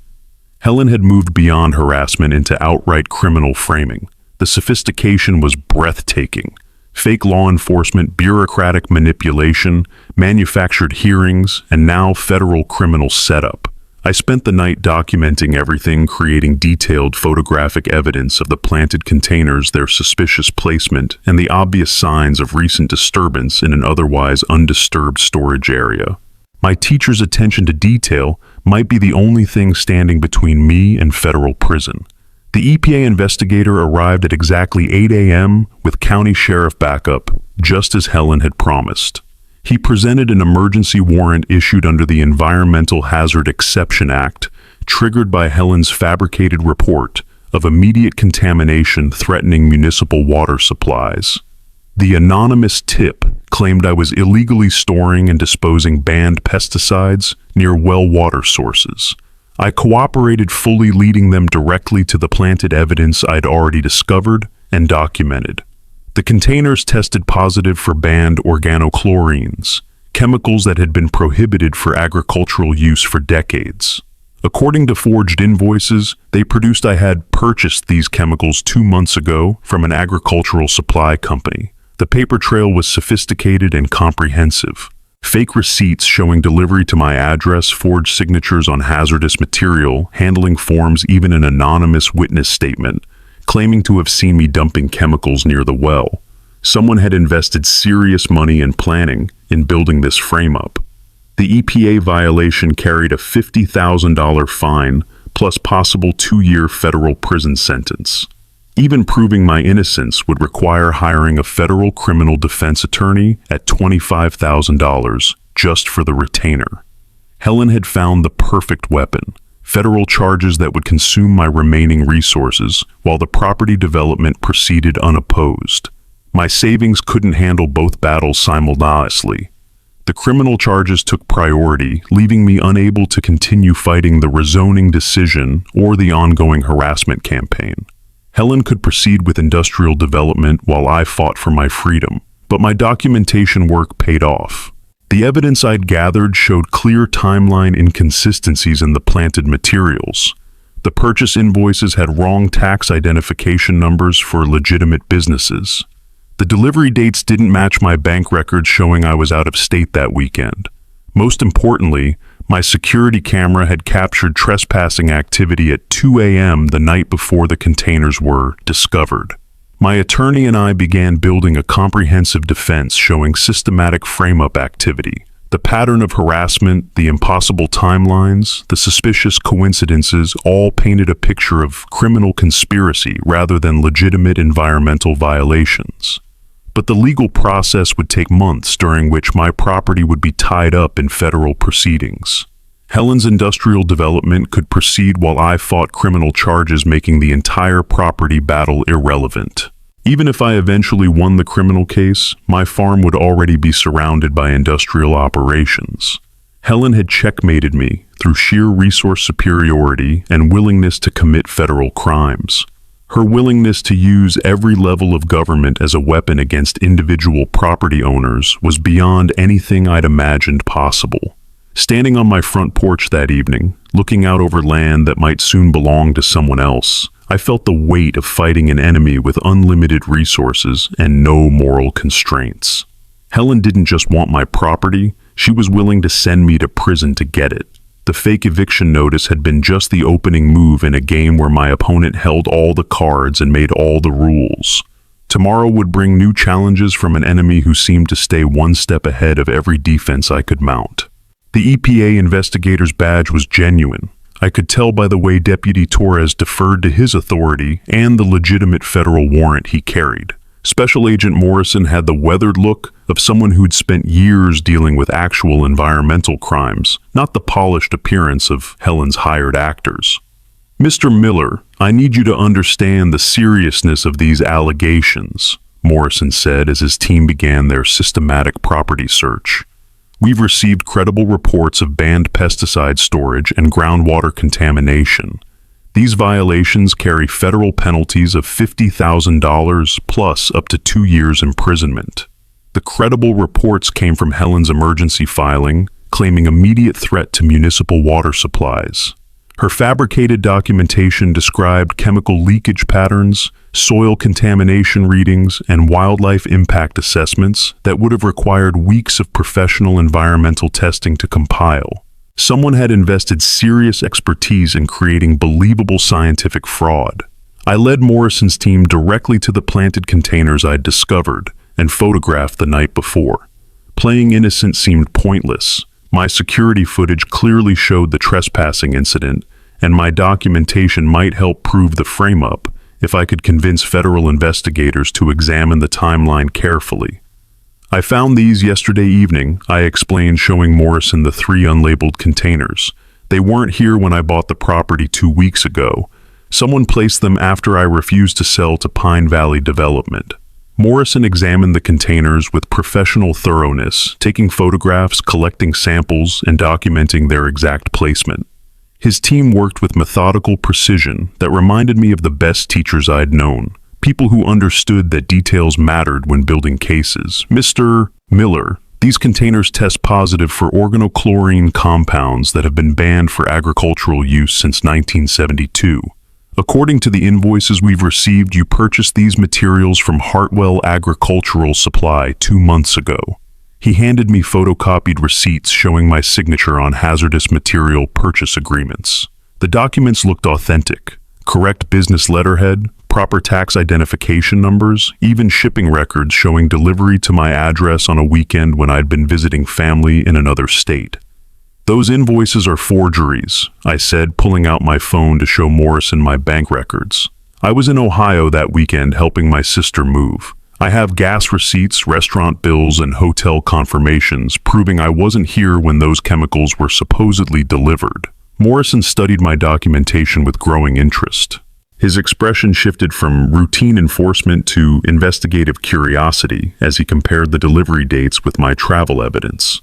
Helen had moved beyond harassment into outright criminal framing. The sophistication was breathtaking. Fake law enforcement, bureaucratic manipulation, manufactured hearings, and now federal criminal setup. I spent the night documenting everything, creating detailed photographic evidence of the planted containers, their suspicious placement, and the obvious signs of recent disturbance in an otherwise undisturbed storage area. My teacher's attention to detail might be the only thing standing between me and federal prison. The EPA investigator arrived at exactly 8 a.m. with county sheriff backup, just as Helen had promised. He presented an emergency warrant issued under the Environmental Hazard Exception Act, triggered by Helen's fabricated report of immediate contamination threatening municipal water supplies. The anonymous tip claimed I was illegally storing and disposing banned pesticides near well water sources. I cooperated fully, leading them directly to the planted evidence I'd already discovered and documented. The containers tested positive for banned organochlorines, chemicals that had been prohibited for agricultural use for decades. According to forged invoices they produced, I had purchased these chemicals 2 months ago from an agricultural supply company. The paper trail was sophisticated and comprehensive. Fake receipts showing delivery to my address, forged signatures on hazardous material, handling forms, even an anonymous witness statement claiming to have seen me dumping chemicals near the well. Someone had invested serious money and planning in building this frame-up. The EPA violation carried a $50,000 fine plus possible 2-year federal prison sentence. Even proving my innocence would require hiring a federal criminal defense attorney at $25,000 just for the retainer. Helen had found the perfect weapon, federal charges that would consume my remaining resources while the property development proceeded unopposed. My savings couldn't handle both battles simultaneously. The criminal charges took priority, leaving me unable to continue fighting the rezoning decision or the ongoing harassment campaign. Helen could proceed with industrial development while I fought for my freedom, but my documentation work paid off. The evidence I'd gathered showed clear timeline inconsistencies in the planted materials. The purchase invoices had wrong tax identification numbers for legitimate businesses. The delivery dates didn't match my bank records showing I was out of state that weekend. Most importantly, my security camera had captured trespassing activity at 2 a.m. the night before the containers were discovered. My attorney and I began building a comprehensive defense showing systematic frame-up activity. The pattern of harassment, the impossible timelines, the suspicious coincidences all painted a picture of criminal conspiracy rather than legitimate environmental violations. But the legal process would take months, during which my property would be tied up in federal proceedings. Helen's industrial development could proceed while I fought criminal charges, making the entire property battle irrelevant. Even if I eventually won the criminal case, my farm would already be surrounded by industrial operations. Helen had checkmated me through sheer resource superiority and willingness to commit federal crimes. Her willingness to use every level of government as a weapon against individual property owners was beyond anything I'd imagined possible. Standing on my front porch that evening, looking out over land that might soon belong to someone else, I felt the weight of fighting an enemy with unlimited resources and no moral constraints. Helen didn't just want my property, she was willing to send me to prison to get it. The fake eviction notice had been just the opening move in a game where my opponent held all the cards and made all the rules. Tomorrow would bring new challenges from an enemy who seemed to stay one step ahead of every defense I could mount. The EPA investigator's badge was genuine. I could tell by the way Deputy Torres deferred to his authority and the legitimate federal warrant he carried. Special Agent Morrison had the weathered look of someone who'd spent years dealing with actual environmental crimes, not the polished appearance of Helen's hired actors. "Mr. Miller, I need you to understand the seriousness of these allegations," Morrison said as his team began their systematic property search. "We've received credible reports of banned pesticide storage and groundwater contamination. These violations carry federal penalties of $50,000 plus up to 2 years imprisonment." The credible reports came from Helen's emergency filing, claiming immediate threat to municipal water supplies. Her fabricated documentation described chemical leakage patterns, soil contamination readings, and wildlife impact assessments that would have required weeks of professional environmental testing to compile. Someone had invested serious expertise in creating believable scientific fraud. I led Morrison's team directly to the planted containers I'd discovered and photographed the night before. Playing innocent seemed pointless. My security footage clearly showed the trespassing incident, and my documentation might help prove the frame-up if I could convince federal investigators to examine the timeline carefully. "I found these yesterday evening," I explained, showing Morrison the 3 unlabeled containers. "They weren't here when I bought the property 2 weeks ago. Someone placed them after I refused to sell to Pine Valley Development." Morrison examined the containers with professional thoroughness, taking photographs, collecting samples, and documenting their exact placement. His team worked with methodical precision that reminded me of the best teachers I'd known, people who understood that details mattered when building cases. "Mr. Miller, these containers test positive for organochlorine compounds that have been banned for agricultural use since 1972. According to the invoices we've received, you purchased these materials from Hartwell Agricultural Supply 2 months ago." He handed me photocopied receipts showing my signature on hazardous material purchase agreements. The documents looked authentic. Correct business letterhead, proper tax identification numbers, even shipping records showing delivery to my address on a weekend when I'd been visiting family in another state. "Those invoices are forgeries," I said, pulling out my phone to show Morrison my bank records. "I was in Ohio that weekend helping my sister move. I have gas receipts, restaurant bills, and hotel confirmations proving I wasn't here when those chemicals were supposedly delivered." Morrison studied my documentation with growing interest. His expression shifted from routine enforcement to investigative curiosity as he compared the delivery dates with my travel evidence.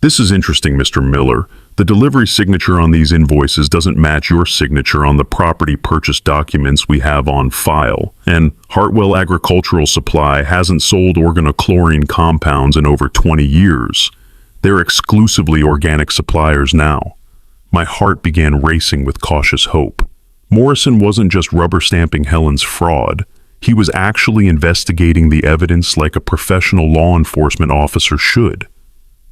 This is interesting, Mr. Miller. The delivery signature on these invoices doesn't match your signature on the property purchase documents we have on file, and Hartwell Agricultural Supply hasn't sold organochlorine compounds in over 20 years. They're exclusively organic suppliers now. My heart began racing with cautious hope. Morrison wasn't just rubber stamping Helen's fraud. He was actually investigating the evidence like a professional law enforcement officer should.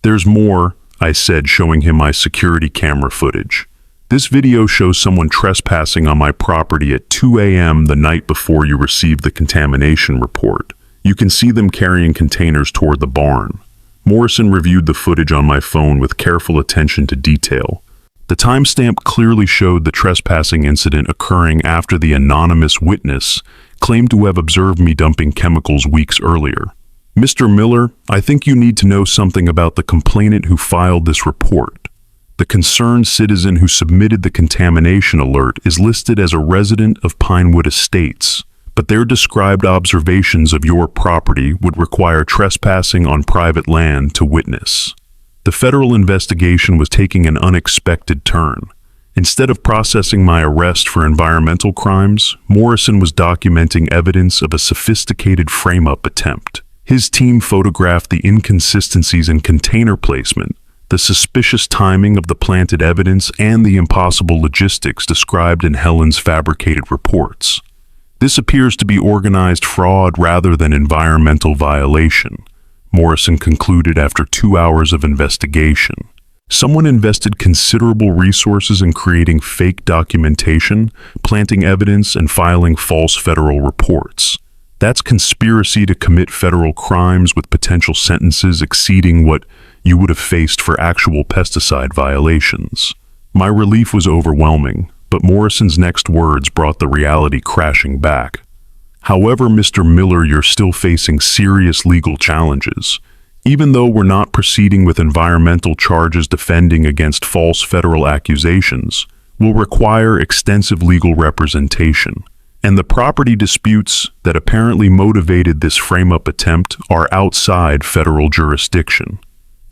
"There's more," I said, showing him my security camera footage. "This video shows someone trespassing on my property at 2 a.m. the night before you received the contamination report. You can see them carrying containers toward the barn." Morrison reviewed the footage on my phone with careful attention to detail. The timestamp clearly showed the trespassing incident occurring after the anonymous witness claimed to have observed me dumping chemicals weeks earlier. "Mr. Miller, I think you need to know something about the complainant who filed this report. The concerned citizen who submitted the contamination alert is listed as a resident of Pinewood Estates, but their described observations of your property would require trespassing on private land to witness." The federal investigation was taking an unexpected turn. Instead of processing my arrest for environmental crimes, Morrison was documenting evidence of a sophisticated frame-up attempt. His team photographed the inconsistencies in container placement, the suspicious timing of the planted evidence, and the impossible logistics described in Helen's fabricated reports. "This appears to be organized fraud rather than environmental violation," Morrison concluded after 2 hours of investigation. "Someone invested considerable resources in creating fake documentation, planting evidence, and filing false federal reports. That's conspiracy to commit federal crimes with potential sentences exceeding what you would have faced for actual pesticide violations." My relief was overwhelming, but Morrison's next words brought the reality crashing back. "However, Mr. Miller, you're still facing serious legal challenges. Even though we're not proceeding with environmental charges defending against false federal accusations, we'll require extensive legal representation. And the property disputes that apparently motivated this frame-up attempt are outside federal jurisdiction.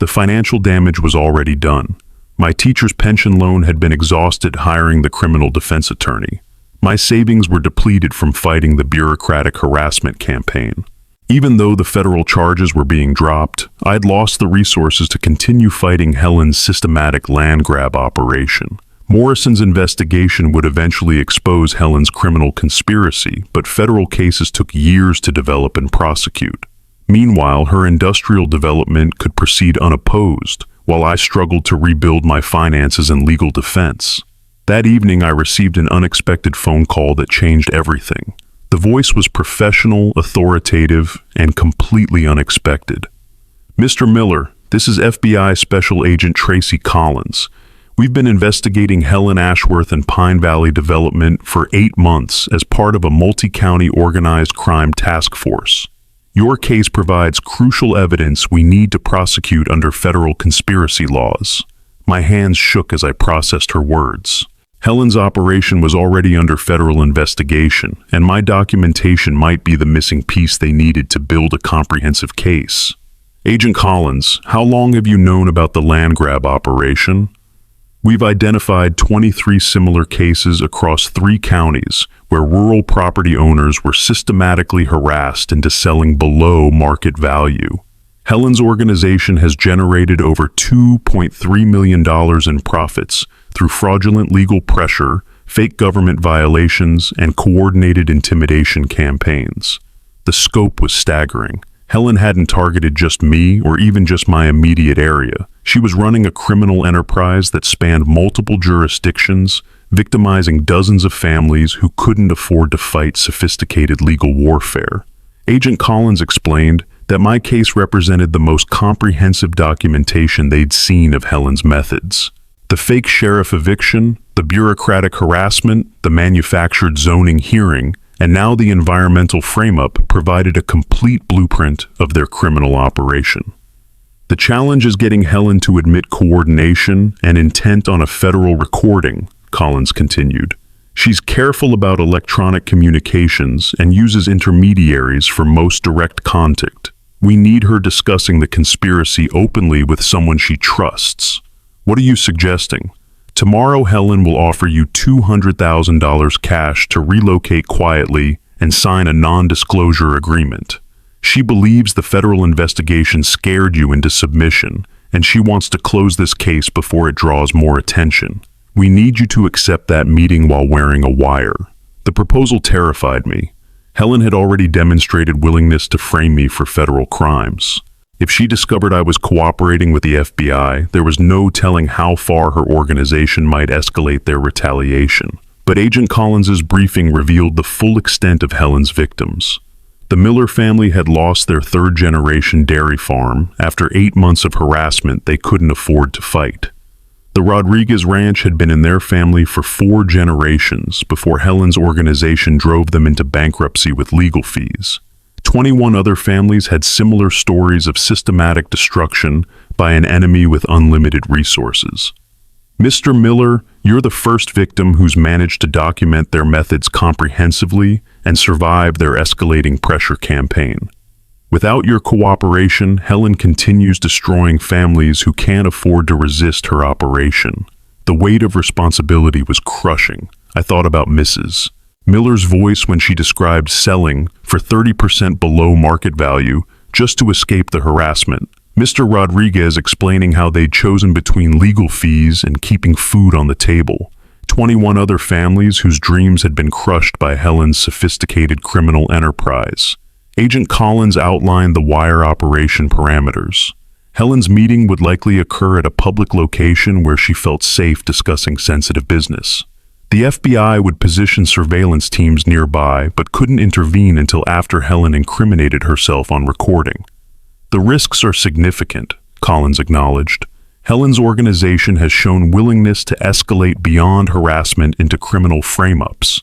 The financial damage was already done. My teacher's pension loan had been exhausted hiring the criminal defense attorney. My savings were depleted from fighting the bureaucratic harassment campaign. Even though the federal charges were being dropped, I'd lost the resources to continue fighting Helen's systematic land grab operation. Morrison's investigation would eventually expose Helen's criminal conspiracy, but federal cases took years to develop and prosecute. Meanwhile, her industrial development could proceed unopposed, while I struggled to rebuild my finances and legal defense. That evening, I received an unexpected phone call that changed everything. The voice was professional, authoritative, and completely unexpected. "Mr. Miller, this is FBI Special Agent Tracy Collins. We've been investigating Helen Ashworth and Pine Valley Development for 8 months as part of a multi-county organized crime task force. Your case provides crucial evidence we need to prosecute under federal conspiracy laws." My hands shook as I processed her words. Helen's operation was already under federal investigation, and my documentation might be the missing piece they needed to build a comprehensive case. "Agent Collins, how long have you known about the land grab operation?" "We've identified 23 similar cases across 3 counties where rural property owners were systematically harassed into selling below market value. Helen's organization has generated over $2.3 million in profits through fraudulent legal pressure, fake government violations, and coordinated intimidation campaigns." The scope was staggering. Helen hadn't targeted just me or even just my immediate area. She was running a criminal enterprise that spanned multiple jurisdictions, victimizing dozens of families who couldn't afford to fight sophisticated legal warfare. Agent Collins explained that my case represented the most comprehensive documentation they'd seen of Helen's methods. The fake sheriff eviction, the bureaucratic harassment, the manufactured zoning hearing, and now the environmental frame-up provided a complete blueprint of their criminal operation. "The challenge is getting Helen to admit coordination and intent on a federal recording," Collins continued. "She's careful about electronic communications and uses intermediaries for most direct contact. We need her discussing the conspiracy openly with someone she trusts. What are you suggesting? Tomorrow, Helen will offer you $200,000 cash to relocate quietly and sign a non-disclosure agreement. She believes the federal investigation scared you into submission, and she wants to close this case before it draws more attention. We need you to accept that meeting while wearing a wire. The proposal terrified me. Helen had already demonstrated willingness to frame me for federal crimes. If she discovered I was cooperating with the FBI, there was no telling how far her organization might escalate their retaliation. But Agent Collins's briefing revealed the full extent of Helen's victims. The Miller family had lost their third-generation dairy farm after 8 months of harassment they couldn't afford to fight. The Rodriguez Ranch had been in their family for 4 generations before Helen's organization drove them into bankruptcy with legal fees. 21 other families had similar stories of systematic destruction by an enemy with unlimited resources. Mr. Miller, you're the first victim who's managed to document their methods comprehensively and survive their escalating pressure campaign. Without your cooperation, Helen continues destroying families who can't afford to resist her operation. The weight of responsibility was crushing. I thought about Mrs. Miller's voice when she described selling for 30% below market value just to escape the harassment. Mr. Rodriguez explaining how they'd chosen between legal fees and keeping food on the table. 21 other families whose dreams had been crushed by Helen's sophisticated criminal enterprise. Agent Collins outlined the wire operation parameters. Helen's meeting would likely occur at a public location where she felt safe discussing sensitive business. The FBI would position surveillance teams nearby but couldn't intervene until after Helen incriminated herself on recording. The risks are significant, Collins acknowledged. Helen's organization has shown willingness to escalate beyond harassment into criminal frame-ups.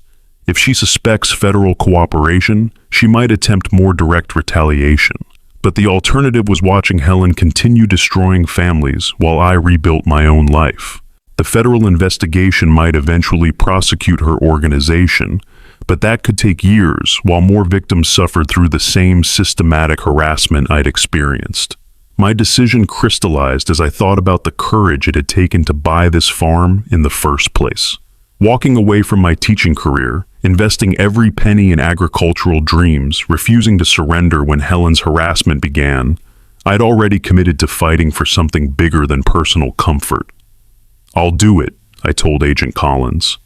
If she suspects federal cooperation, she might attempt more direct retaliation. But the alternative was watching Helen continue destroying families while I rebuilt my own life. The federal investigation might eventually prosecute her organization, but that could take years while more victims suffered through the same systematic harassment I'd experienced. My decision crystallized as I thought about the courage it had taken to buy this farm in the first place. Walking away from my teaching career, investing every penny in agricultural dreams, refusing to surrender when Helen's harassment began, I'd already committed to fighting for something bigger than personal comfort. I'll do it, I told Agent Collins.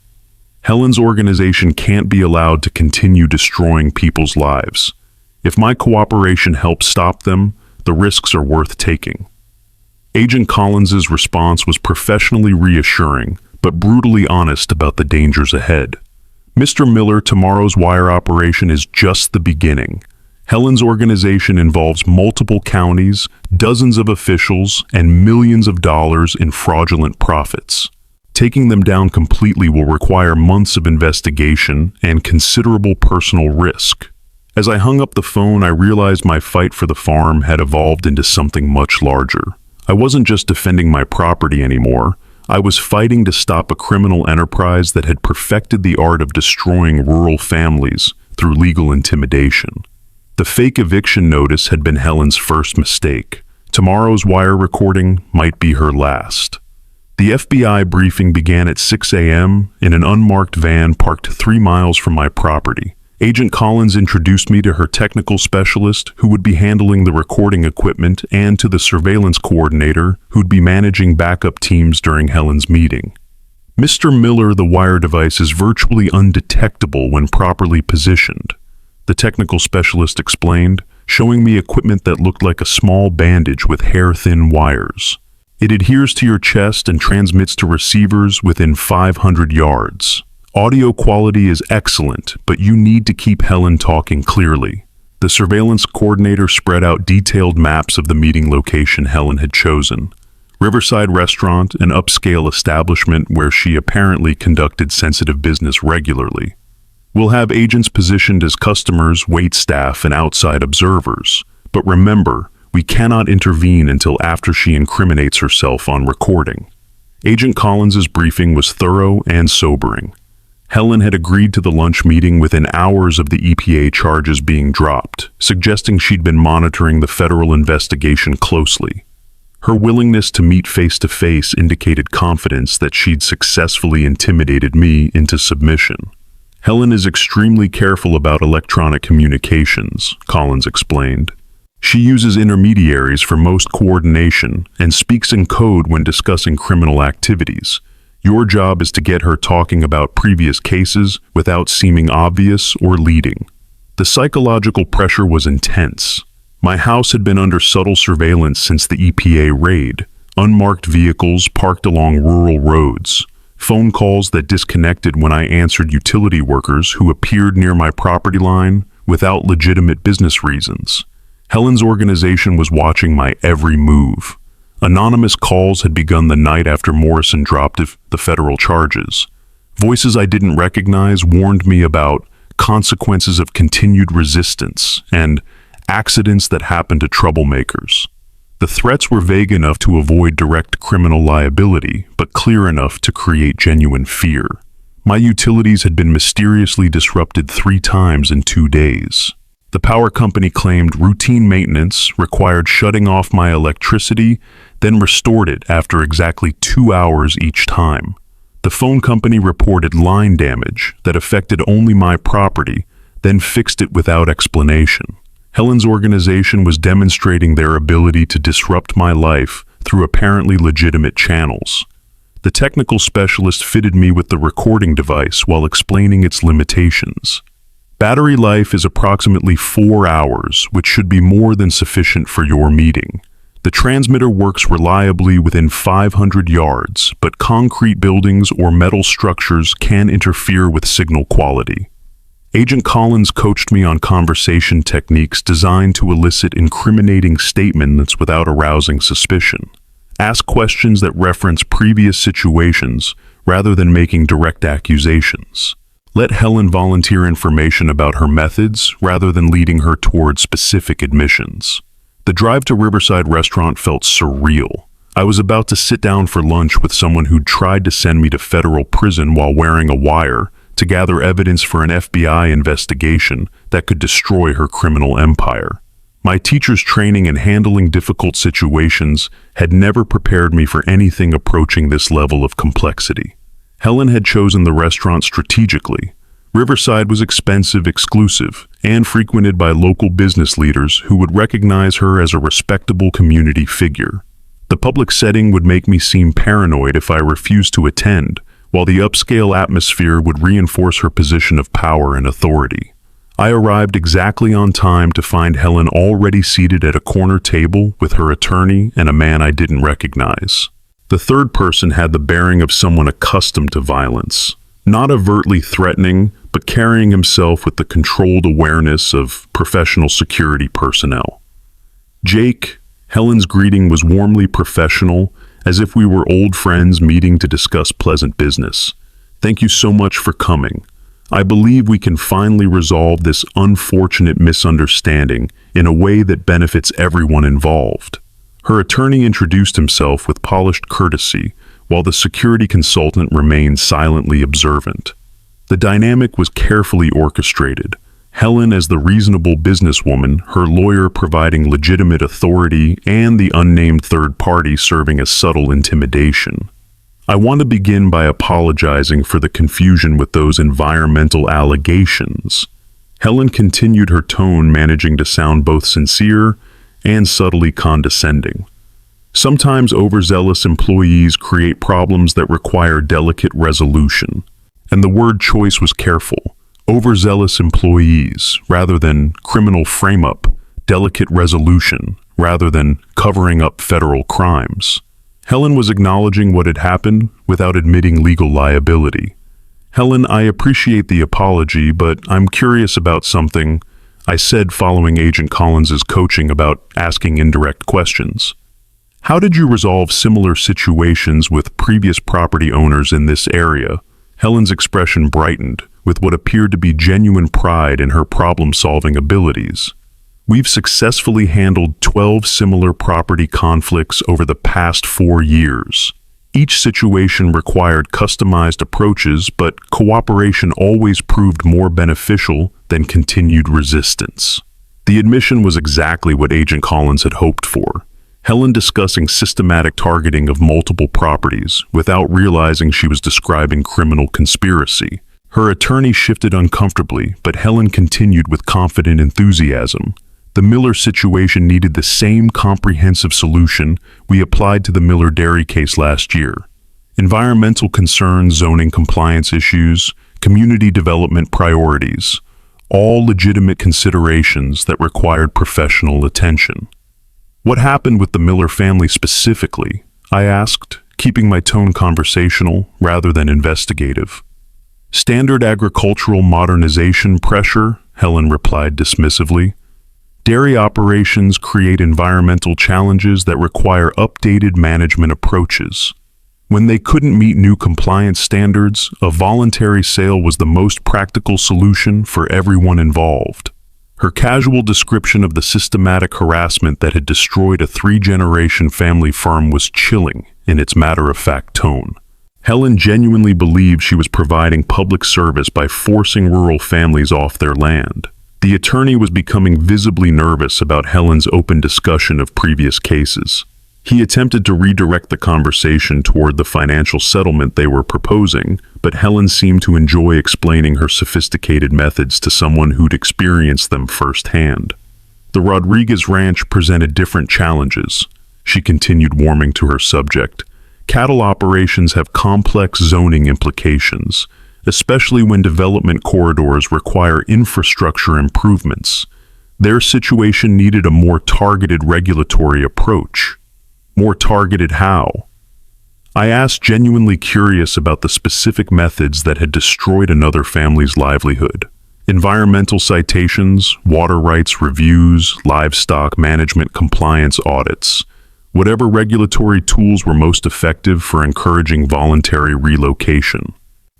Helen's organization can't be allowed to continue destroying people's lives. If my cooperation helps stop them, the risks are worth taking. Agent Collins's response was professionally reassuring, but brutally honest about the dangers ahead. Mr. Miller, tomorrow's wire operation is just the beginning. Helen's organization involves multiple counties, dozens of officials, and millions of dollars in fraudulent profits. Taking them down completely will require months of investigation and considerable personal risk. As I hung up the phone, I realized my fight for the farm had evolved into something much larger. I wasn't just defending my property anymore. I was fighting to stop a criminal enterprise that had perfected the art of destroying rural families through legal intimidation. The fake eviction notice had been Helen's first mistake. Tomorrow's wire recording might be her last. The FBI briefing began at 6 a.m. in an unmarked van parked 3 miles from my property. Agent Collins introduced me to her technical specialist, who would be handling the recording equipment, and to the surveillance coordinator, who'd be managing backup teams during Helen's meeting. Mr. Miller, the wire device is virtually undetectable when properly positioned, the technical specialist explained, showing me equipment that looked like a small bandage with hair-thin wires. It adheres to your chest and transmits to receivers within 500 yards. Audio quality is excellent, but you need to keep Helen talking clearly. The surveillance coordinator spread out detailed maps of the meeting location Helen had chosen. Riverside Restaurant, an upscale establishment where she apparently conducted sensitive business regularly. We'll have agents positioned as customers, waitstaff, and outside observers. But remember, we cannot intervene until after she incriminates herself on recording. Agent Collins's briefing was thorough and sobering. Helen had agreed to the lunch meeting within hours of the EPA charges being dropped, suggesting she'd been monitoring the federal investigation closely. Her willingness to meet face-to-face indicated confidence that she'd successfully intimidated me into submission. Helen is extremely careful about electronic communications, Collins explained. She uses intermediaries for most coordination and speaks in code when discussing criminal activities. Your job is to get her talking about previous cases without seeming obvious or leading. The psychological pressure was intense. My house had been under subtle surveillance since the EPA raid. Unmarked vehicles parked along rural roads. Phone calls that disconnected when I answered utility workers who appeared near my property line without legitimate business reasons. Helen's organization was watching my every move. Anonymous calls had begun the night after Morrison dropped the federal charges. Voices I didn't recognize warned me about consequences of continued resistance and accidents that happen to troublemakers. The threats were vague enough to avoid direct criminal liability, but clear enough to create genuine fear. My utilities had been mysteriously disrupted 3 times in 2 days. The power company claimed routine maintenance required shutting off my electricity, then restored it after exactly 2 hours each time. The phone company reported line damage that affected only my property, then fixed it without explanation. Helen's organization was demonstrating their ability to disrupt my life through apparently legitimate channels. The technical specialist fitted me with the recording device while explaining its limitations. Battery life is approximately 4 hours, which should be more than sufficient for your meeting. The transmitter works reliably within 500 yards, but concrete buildings or metal structures can interfere with signal quality. Agent Collins coached me on conversation techniques designed to elicit incriminating statements without arousing suspicion. Ask questions that reference previous situations rather than making direct accusations. Let Helen volunteer information about her methods rather than leading her toward specific admissions. The drive to Riverside Restaurant felt surreal. I was about to sit down for lunch with someone who'd tried to send me to federal prison while wearing a wire to gather evidence for an FBI investigation that could destroy her criminal empire. My teacher's training in handling difficult situations had never prepared me for anything approaching this level of complexity. Helen had chosen the restaurant strategically. Riverside was expensive, exclusive, and frequented by local business leaders who would recognize her as a respectable community figure. The public setting would make me seem paranoid if I refused to attend, while the upscale atmosphere would reinforce her position of power and authority. I arrived exactly on time to find Helen already seated at a corner table with her attorney and a man I didn't recognize. The third person had the bearing of someone accustomed to violence, not overtly threatening, but carrying himself with the controlled awareness of professional security personnel. Jake, Helen's greeting was warmly professional, as if we were old friends meeting to discuss pleasant business. Thank you so much for coming. I believe we can finally resolve this unfortunate misunderstanding in a way that benefits everyone involved. Her attorney introduced himself with polished courtesy, while the security consultant remained silently observant. The dynamic was carefully orchestrated. Helen as the reasonable businesswoman, her lawyer providing legitimate authority, and the unnamed third party serving as subtle intimidation. I want to begin by apologizing for the confusion with those environmental allegations. Helen continued her tone, managing to sound both sincere and subtly condescending. Sometimes overzealous employees create problems that require delicate resolution, and the word choice was careful. Overzealous employees rather than criminal frame-up, delicate resolution rather than covering up federal crimes. Helen was acknowledging what had happened without admitting legal liability. Helen, I appreciate the apology, but I'm curious about something, I said following Agent Collins's coaching about asking indirect questions. How did you resolve similar situations with previous property owners in this area? Helen's expression brightened with what appeared to be genuine pride in her problem-solving abilities. We've successfully handled 12 similar property conflicts over the past 4 years. Each situation required customized approaches, but cooperation always proved more beneficial than continued resistance. The admission was exactly what Agent Collins had hoped for. Helen discussing systematic targeting of multiple properties without realizing she was describing criminal conspiracy. Her attorney shifted uncomfortably, but Helen continued with confident enthusiasm. The Miller situation needed the same comprehensive solution we applied to the Miller dairy case last year. Environmental concerns, zoning compliance issues, community development priorities, all legitimate considerations that required professional attention. What happened with the Miller family specifically? I asked, keeping my tone conversational rather than investigative. Standard agricultural modernization pressure, Helen replied dismissively. Dairy operations create environmental challenges that require updated management approaches. When they couldn't meet new compliance standards, a voluntary sale was the most practical solution for everyone involved. Her casual description of the systematic harassment that had destroyed a 3-generation family farm was chilling in its matter-of-fact tone. Helen genuinely believed she was providing public service by forcing rural families off their land. The attorney was becoming visibly nervous about Helen's open discussion of previous cases. He attempted to redirect the conversation toward the financial settlement they were proposing, but Helen seemed to enjoy explaining her sophisticated methods to someone who'd experienced them firsthand. The Rodriguez ranch presented different challenges. She continued, warming to her subject. Cattle operations have complex zoning implications, especially when development corridors require infrastructure improvements. Their situation needed a more targeted regulatory approach. More targeted how? I asked, genuinely curious about the specific methods that had destroyed another family's livelihood. Environmental citations, water rights reviews, livestock management compliance audits. Whatever regulatory tools were most effective for encouraging voluntary relocation.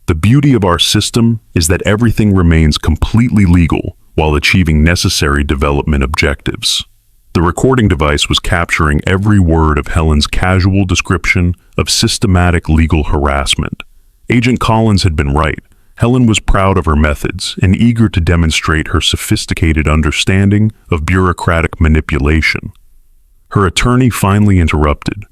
The beauty of our system is that everything remains completely legal while achieving necessary development objectives. The recording device was capturing every word of Helen's casual description of systematic legal harassment. Agent Collins had been right. Helen was proud of her methods and eager to demonstrate her sophisticated understanding of bureaucratic manipulation. Her attorney finally interrupted.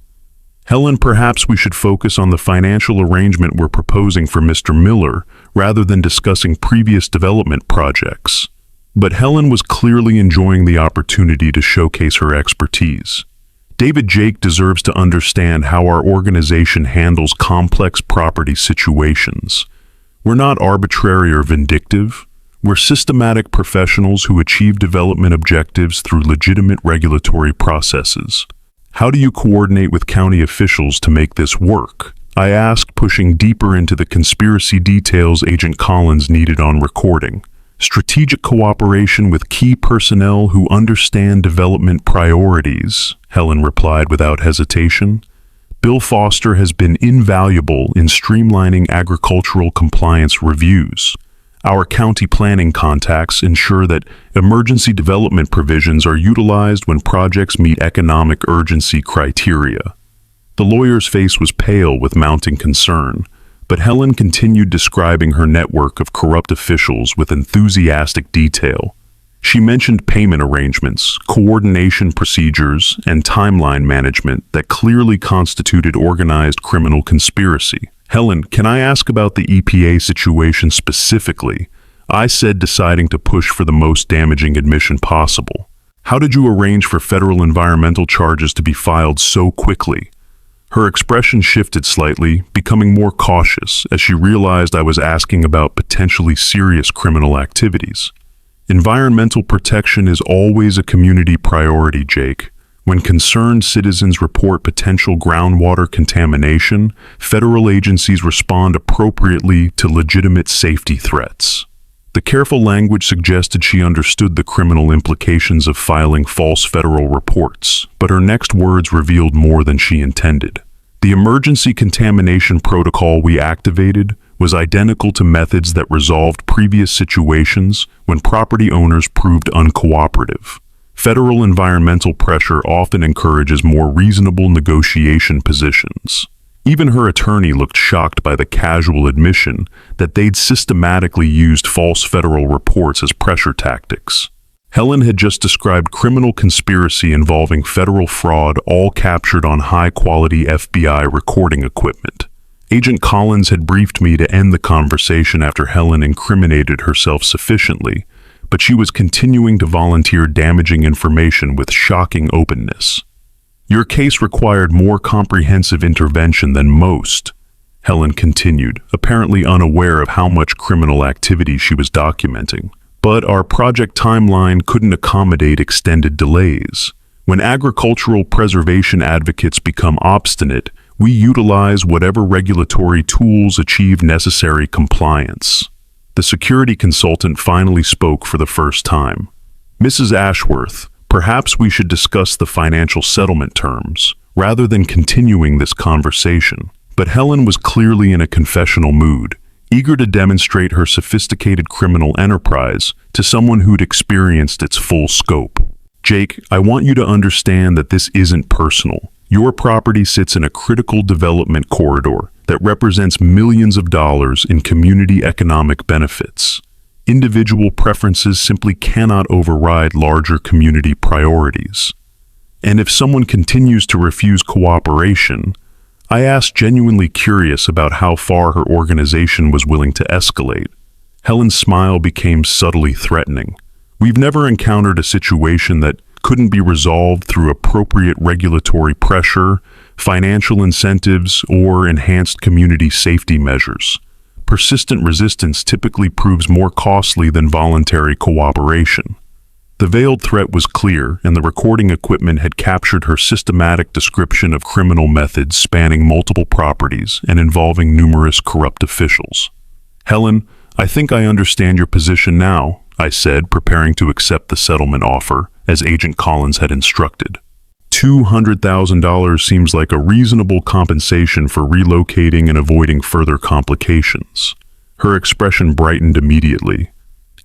Helen, perhaps we should focus on the financial arrangement we're proposing for Mr. Miller rather than discussing previous development projects. But Helen was clearly enjoying the opportunity to showcase her expertise. David Jake deserves to understand how our organization handles complex property situations. We're not arbitrary or vindictive. We're systematic professionals who achieve development objectives through legitimate regulatory processes. How do you coordinate with county officials to make this work? I asked, pushing deeper into the conspiracy details Agent Collins needed on recording. Strategic cooperation with key personnel who understand development priorities, Helen replied without hesitation. Bill Foster has been invaluable in streamlining agricultural compliance reviews. Our county planning contacts ensure that emergency development provisions are utilized when projects meet economic urgency criteria. The lawyer's face was pale with mounting concern, but Helen continued describing her network of corrupt officials with enthusiastic detail. She mentioned payment arrangements, coordination procedures, and timeline management that clearly constituted organized criminal conspiracy. Helen, can I ask about the EPA situation specifically? I said, deciding to push for the most damaging admission possible. How did you arrange for federal environmental charges to be filed so quickly? Her expression shifted slightly, becoming more cautious as she realized I was asking about potentially serious criminal activities. Environmental protection is always a community priority, Jake. When concerned citizens report potential groundwater contamination, federal agencies respond appropriately to legitimate safety threats. The careful language suggested she understood the criminal implications of filing false federal reports, but her next words revealed more than she intended. The emergency contamination protocol we activated was identical to methods that resolved previous situations when property owners proved uncooperative. Federal environmental pressure often encourages more reasonable negotiation positions. Even her attorney looked shocked by the casual admission that they'd systematically used false federal reports as pressure tactics. Helen had just described criminal conspiracy involving federal fraud, all captured on high-quality FBI recording equipment. Agent Collins had briefed me to end the conversation after Helen incriminated herself sufficiently, but she was continuing to volunteer damaging information with shocking openness. "Your case required more comprehensive intervention than most," Helen continued, apparently unaware of how much criminal activity she was documenting. "But our project timeline couldn't accommodate extended delays. When agricultural preservation advocates become obstinate, we utilize whatever regulatory tools achieve necessary compliance." The security consultant finally spoke for the first time. "Mrs. Ashworth, perhaps we should discuss the financial settlement terms, rather than continuing this conversation." But Helen was clearly in a confessional mood, eager to demonstrate her sophisticated criminal enterprise to someone who'd experienced its full scope. "Jake, I want you to understand that this isn't personal. Your property sits in a critical development corridor that represents millions of dollars in community economic benefits. Individual preferences simply cannot override larger community priorities. And if someone continues to refuse cooperation," I asked, genuinely curious about how far her organization was willing to escalate. Helen's smile became subtly threatening. "We've never encountered a situation that couldn't be resolved through appropriate regulatory pressure, financial incentives, or enhanced community safety measures. Persistent resistance typically proves more costly than voluntary cooperation." The veiled threat was clear, and the recording equipment had captured her systematic description of criminal methods spanning multiple properties and involving numerous corrupt officials. "Helen, I think I understand your position now," I said, preparing to accept the settlement offer, as Agent Collins had instructed. $200,000 seems like a reasonable compensation for relocating and avoiding further complications. Her expression brightened immediately.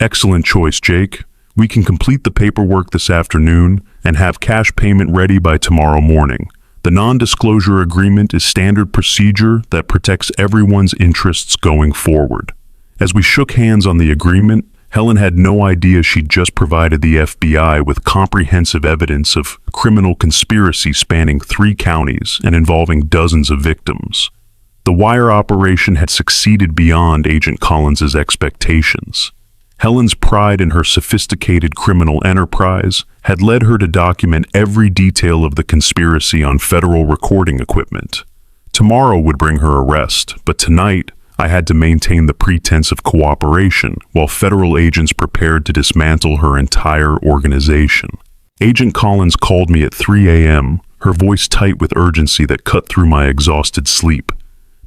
"Excellent choice, Jake. We can complete the paperwork this afternoon and have cash payment ready by tomorrow morning. The non-disclosure agreement is standard procedure that protects everyone's interests going forward." As we shook hands on the agreement, Helen had no idea she'd just provided the FBI with comprehensive evidence of criminal conspiracy spanning 3 counties and involving dozens of victims. The wire operation had succeeded beyond Agent Collins's expectations. Helen's pride in her sophisticated criminal enterprise had led her to document every detail of the conspiracy on federal recording equipment. Tomorrow would bring her arrest, but tonight I had to maintain the pretense of cooperation while federal agents prepared to dismantle her entire organization. Agent Collins called me at 3 a.m., her voice tight with urgency that cut through my exhausted sleep.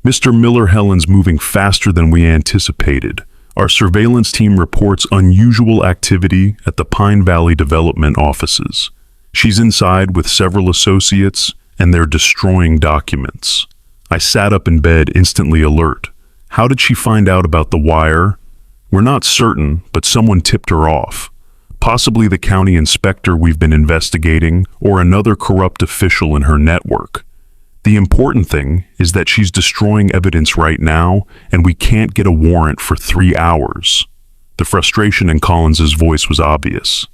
"Mr. Miller, Helen's moving faster than we anticipated. Our surveillance team reports unusual activity at the Pine Valley Development offices. She's inside with several associates, and they're destroying documents." I sat up in bed, instantly alert. How did she find out about the wire? We're not certain, but someone tipped her off. Possibly the county inspector we've been investigating, or another corrupt official in her network. The important thing is that she's destroying evidence right now, and we can't get a warrant for 3 hours. The frustration in Collins's voice was obvious.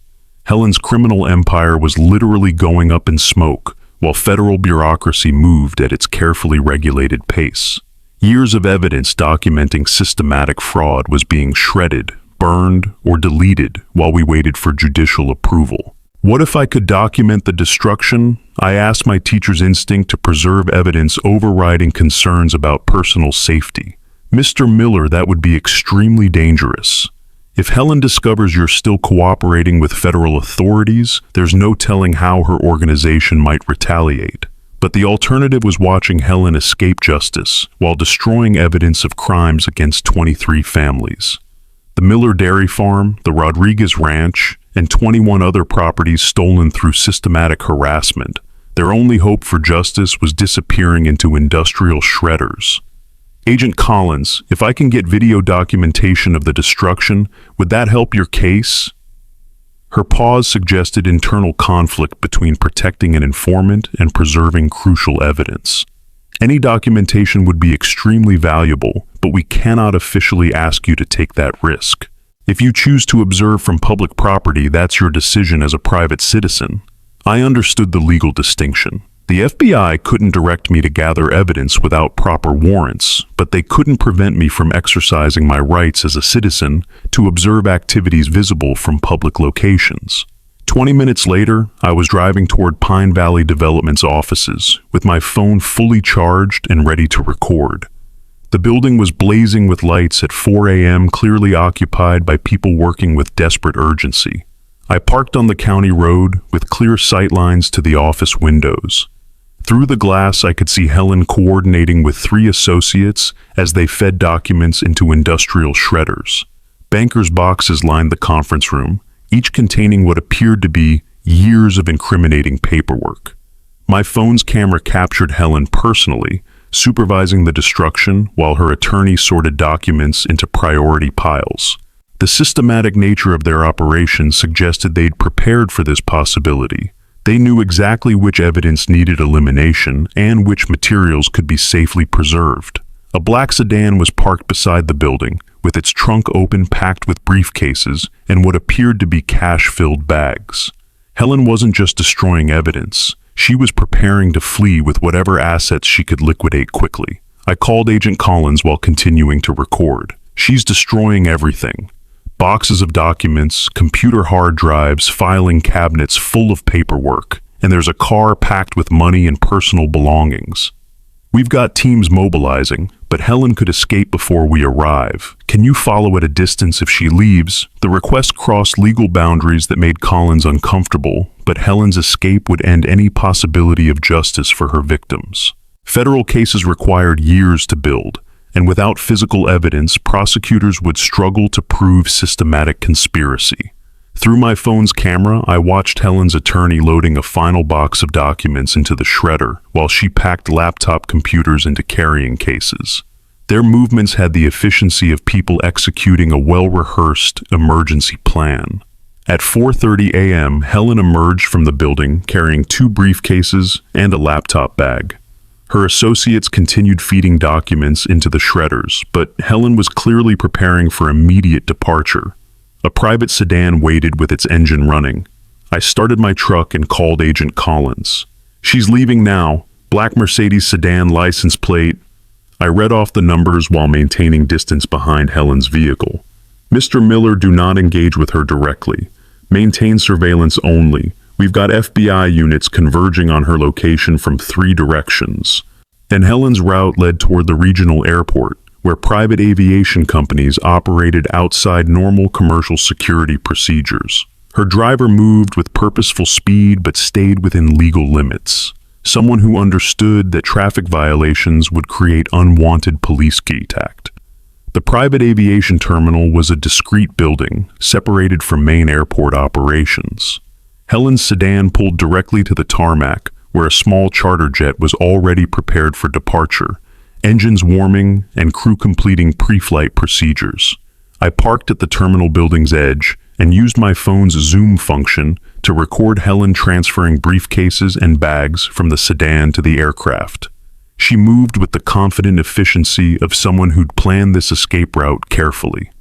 Helen's criminal empire was literally going up in smoke, while federal bureaucracy moved at its carefully regulated pace. Years of evidence documenting systematic fraud was being shredded, burned, or deleted while we waited for judicial approval. What if I could document the destruction? I asked, my teacher's instinct to preserve evidence overriding concerns about personal safety. "Mr. Miller, that would be extremely dangerous. If Helen discovers you're still cooperating with federal authorities, there's no telling how her organization might retaliate." But the alternative was watching Helen escape justice while destroying evidence of crimes against 23 families. The Miller Dairy Farm, the Rodriguez Ranch, and 21 other properties stolen through systematic harassment. Their only hope for justice was disappearing into industrial shredders. "Agent Collins, if I can get video documentation of the destruction, would that help your case?" Her pause suggested internal conflict between protecting an informant and preserving crucial evidence. Any documentation would be extremely valuable, but we cannot officially ask you to take that risk. If you choose to observe from public property, that's your decision as a private citizen. I understood the legal distinction. The FBI couldn't direct me to gather evidence without proper warrants, but they couldn't prevent me from exercising my rights as a citizen to observe activities visible from public locations. 20 minutes later, I was driving toward Pine Valley Development's offices, with my phone fully charged and ready to record. The building was blazing with lights at 4 a.m., clearly occupied by people working with desperate urgency. I parked on the county road with clear sightlines to the office windows. Through the glass, I could see Helen coordinating with 3 associates as they fed documents into industrial shredders. Bankers' boxes lined the conference room, each containing what appeared to be years of incriminating paperwork. My phone's camera captured Helen personally, supervising the destruction while her attorney sorted documents into priority piles. The systematic nature of their operation suggested they'd prepared for this possibility. They knew exactly which evidence needed elimination and which materials could be safely preserved. A black sedan was parked beside the building, with its trunk open, packed with briefcases and what appeared to be cash-filled bags. Helen wasn't just destroying evidence. She was preparing to flee with whatever assets she could liquidate quickly. I called Agent Collins while continuing to record. She's destroying everything. Boxes of documents, computer hard drives, filing cabinets full of paperwork, and there's a car packed with money and personal belongings. We've got teams mobilizing, but Helen could escape before we arrive. Can you follow at a distance if she leaves? The request crossed legal boundaries that made Collins uncomfortable, but Helen's escape would end any possibility of justice for her victims. Federal cases required years to build, and without physical evidence, prosecutors would struggle to prove systematic conspiracy. Through my phone's camera, I watched Helen's attorney loading a final box of documents into the shredder while she packed laptop computers into carrying cases. Their movements had the efficiency of people executing a well-rehearsed emergency plan. At 4:30 a.m., Helen emerged from the building carrying 2 briefcases and a laptop bag. Her associates continued feeding documents into the shredders, but Helen was clearly preparing for immediate departure. A private sedan waited with its engine running. I started my truck and called Agent Collins. "She's leaving now. Black Mercedes sedan license plate." I read off the numbers while maintaining distance behind Helen's vehicle. "Mr. Miller, do not engage with her directly. Maintain surveillance only. We've got FBI units converging on her location from 3 directions." And Helen's route led toward the regional airport, where private aviation companies operated outside normal commercial security procedures. Her driver moved with purposeful speed but stayed within legal limits. Someone who understood that traffic violations would create unwanted police contact. The private aviation terminal was a discrete building, separated from main airport operations. Helen's sedan pulled directly to the tarmac, where a small charter jet was already prepared for departure, engines warming and crew completing pre-flight procedures. I parked at the terminal building's edge and used my phone's zoom function to record Helen transferring briefcases and bags from the sedan to the aircraft. She moved with the confident efficiency of someone who'd planned this escape route carefully.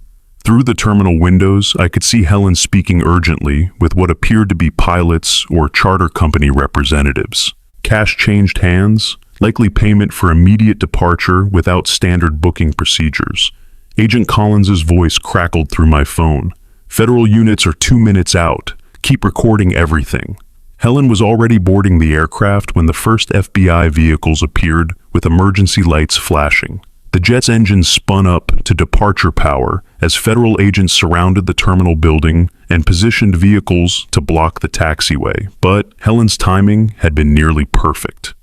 Through the terminal windows, I could see Helen speaking urgently with what appeared to be pilots or charter company representatives. Cash changed hands, likely payment for immediate departure without standard booking procedures. Agent Collins's voice crackled through my phone. "Federal units are 2 minutes out. Keep recording everything." Helen was already boarding the aircraft when the first FBI vehicles appeared with emergency lights flashing. The jet's engines spun up to departure power as federal agents surrounded the terminal building and positioned vehicles to block the taxiway, but Helen's timing had been nearly perfect.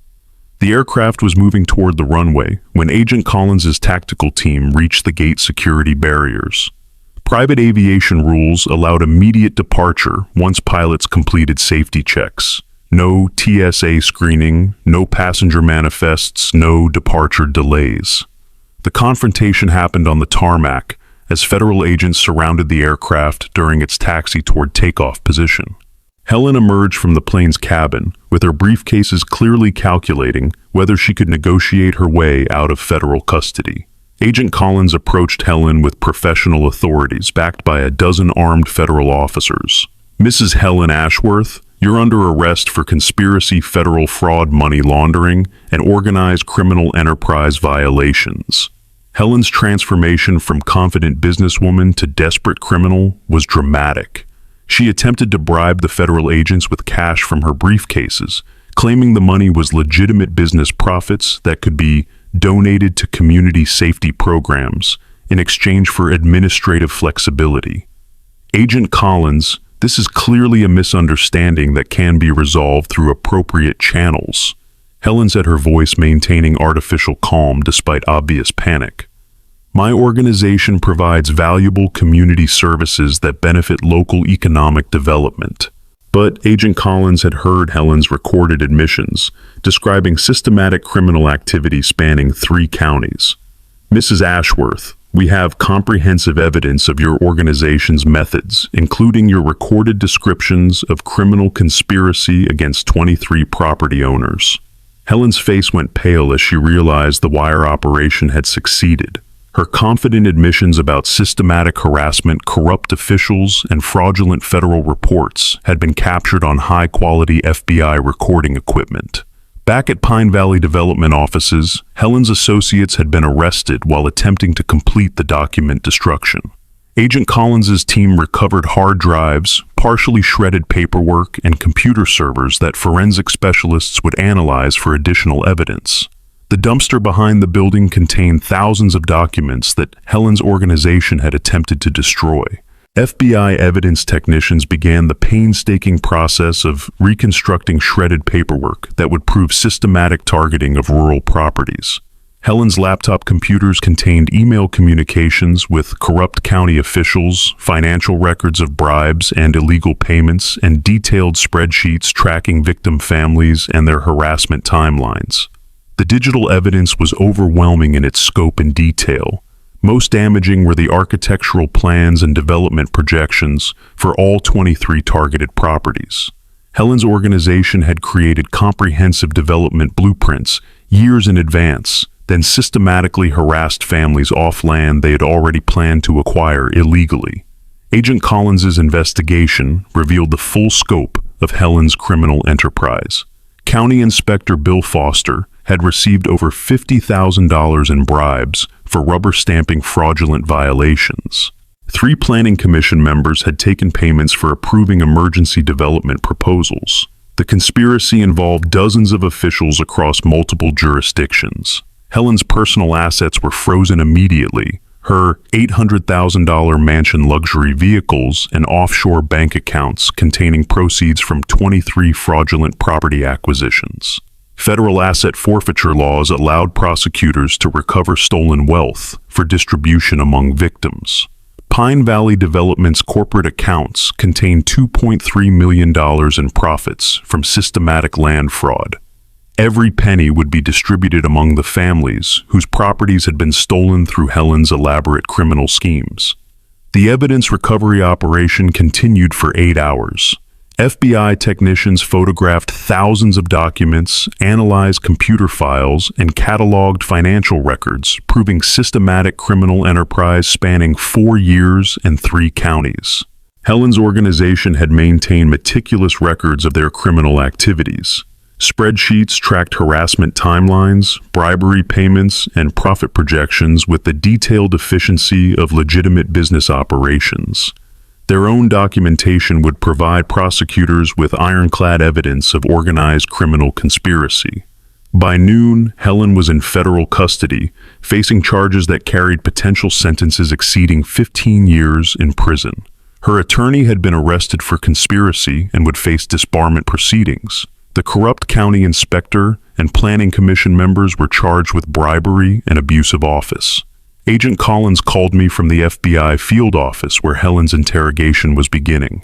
The aircraft was moving toward the runway when Agent Collins's tactical team reached the gate security barriers. Private aviation rules allowed immediate departure once pilots completed safety checks. No TSA screening, no passenger manifests, no departure delays. The confrontation happened on the tarmac as federal agents surrounded the aircraft during its taxi toward takeoff position. Helen emerged from the plane's cabin, with her briefcases clearly calculating whether she could negotiate her way out of federal custody. Agent Collins approached Helen with professional authorities backed by a dozen armed federal officers. "Mrs. Helen Ashworth, you're under arrest for conspiracy, federal fraud, money laundering, and organized criminal enterprise violations." Helen's transformation from confident businesswoman to desperate criminal was dramatic. She attempted to bribe the federal agents with cash from her briefcases, claiming the money was legitimate business profits that could be donated to community safety programs in exchange for administrative flexibility. Agent Collins, this is clearly a misunderstanding that can be resolved through appropriate channels. Helen said, her voice maintaining artificial calm despite obvious panic. "My organization provides valuable community services that benefit local economic development." But Agent Collins had heard Helen's recorded admissions, describing systematic criminal activity spanning 3 counties. "Mrs. Ashworth, we have comprehensive evidence of your organization's methods, including your recorded descriptions of criminal conspiracy against 23 property owners." Helen's face went pale as she realized the wire operation had succeeded. Her confident admissions about systematic harassment, corrupt officials, and fraudulent federal reports had been captured on high-quality FBI recording equipment. Back at Pine Valley Development offices, Helen's associates had been arrested while attempting to complete the document destruction. Agent Collins's team recovered hard drives, partially shredded paperwork, and computer servers that forensic specialists would analyze for additional evidence. The dumpster behind the building contained thousands of documents that Helen's organization had attempted to destroy. FBI evidence technicians began the painstaking process of reconstructing shredded paperwork that would prove systematic targeting of rural properties. Helen's laptop computers contained email communications with corrupt county officials, financial records of bribes and illegal payments, and detailed spreadsheets tracking victim families and their harassment timelines. The digital evidence was overwhelming in its scope and detail. Most damaging were the architectural plans and development projections for all 23 targeted properties. Helen's organization had created comprehensive development blueprints years in advance, then systematically harassed families off land they had already planned to acquire illegally. Agent Collins's investigation revealed the full scope of Helen's criminal enterprise. County Inspector Bill Foster had received over $50,000 in bribes for rubber stamping fraudulent violations. 3 Planning Commission members had taken payments for approving emergency development proposals. The conspiracy involved dozens of officials across multiple jurisdictions. Helen's personal assets were frozen immediately. Her $800,000 mansion luxury vehicles and offshore bank accounts containing proceeds from 23 fraudulent property acquisitions. Federal asset forfeiture laws allowed prosecutors to recover stolen wealth for distribution among victims. Pine Valley Development's corporate accounts contained $2.3 million in profits from systematic land fraud. Every penny would be distributed among the families whose properties had been stolen through Helen's elaborate criminal schemes. The evidence recovery operation continued for 8 hours. FBI technicians photographed thousands of documents, analyzed computer files, and cataloged financial records, proving systematic criminal enterprise spanning 4 years and 3 counties. Helen's organization had maintained meticulous records of their criminal activities. Spreadsheets tracked harassment timelines, bribery payments, and profit projections with the detailed efficiency of legitimate business operations. Their own documentation would provide prosecutors with ironclad evidence of organized criminal conspiracy. By noon, Helen was in federal custody, facing charges that carried potential sentences exceeding 15 years in prison. Her attorney had been arrested for conspiracy and would face disbarment proceedings. The corrupt county inspector and planning commission members were charged with bribery and abuse of office. Agent Collins called me from the FBI field office where Helen's interrogation was beginning.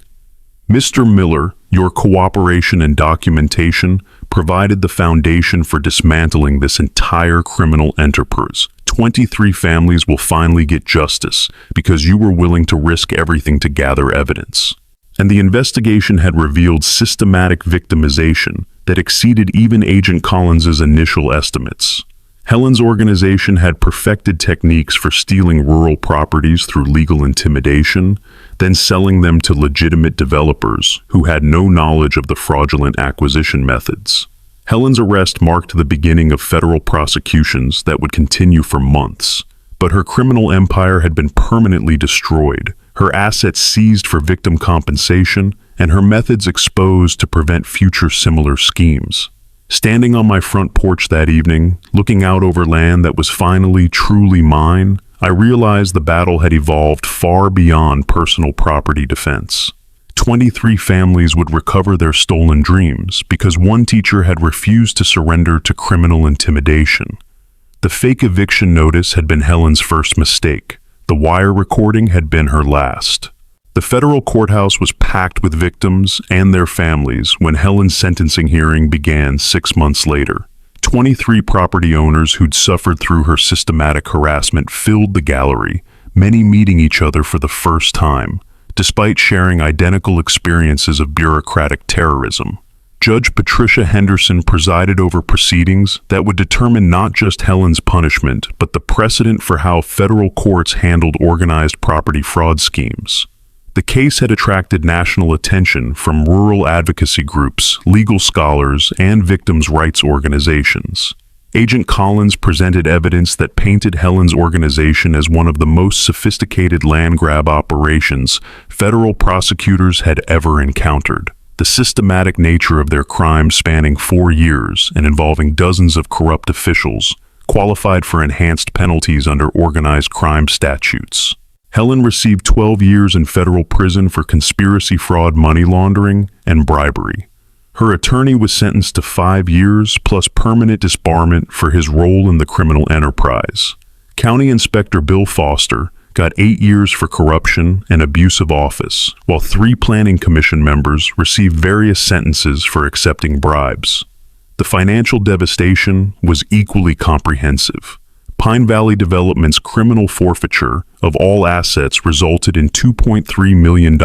"Mr. Miller, your cooperation and documentation provided the foundation for dismantling this entire criminal enterprise. 23 families will finally get justice because you were willing to risk everything to gather evidence." and the investigation had revealed systematic victimization that exceeded even Agent Collins's initial estimates. Helen's organization had perfected techniques for stealing rural properties through legal intimidation, then selling them to legitimate developers who had no knowledge of the fraudulent acquisition methods. Helen's arrest marked the beginning of federal prosecutions that would continue for months, but her criminal empire had been permanently destroyed, her assets seized for victim compensation, and her methods exposed to prevent future similar schemes. Standing on my front porch that evening, looking out over land that was finally truly mine, I realized the battle had evolved far beyond personal property defense. 23 families would recover their stolen dreams because one teacher had refused to surrender to criminal intimidation. The fake eviction notice had been Helen's first mistake. The wire recording had been her last. The federal courthouse was packed with victims and their families when Helen's sentencing hearing began 6 months later. 23 property owners who'd suffered through her systematic harassment filled the gallery, many meeting each other for the first time, despite sharing identical experiences of bureaucratic terrorism. Judge Patricia Henderson presided over proceedings that would determine not just Helen's punishment, but the precedent for how federal courts handled organized property fraud schemes. The case had attracted national attention from rural advocacy groups, legal scholars, and victims' rights organizations. Agent Collins presented evidence that painted Helen's organization as one of the most sophisticated land grab operations federal prosecutors had ever encountered. The systematic nature of their crime, spanning 4 years and involving dozens of corrupt officials, qualified for enhanced penalties under organized crime statutes. Helen received 12 years in federal prison for conspiracy, fraud, money laundering, and bribery. Her attorney was sentenced to 5 years plus permanent disbarment for his role in the criminal enterprise. County Inspector Bill Foster got 8 years for corruption and abuse of office, while 3 Planning Commission members received various sentences for accepting bribes. The financial devastation was equally comprehensive. Pine Valley Development's criminal forfeiture of all assets resulted in $2.3 million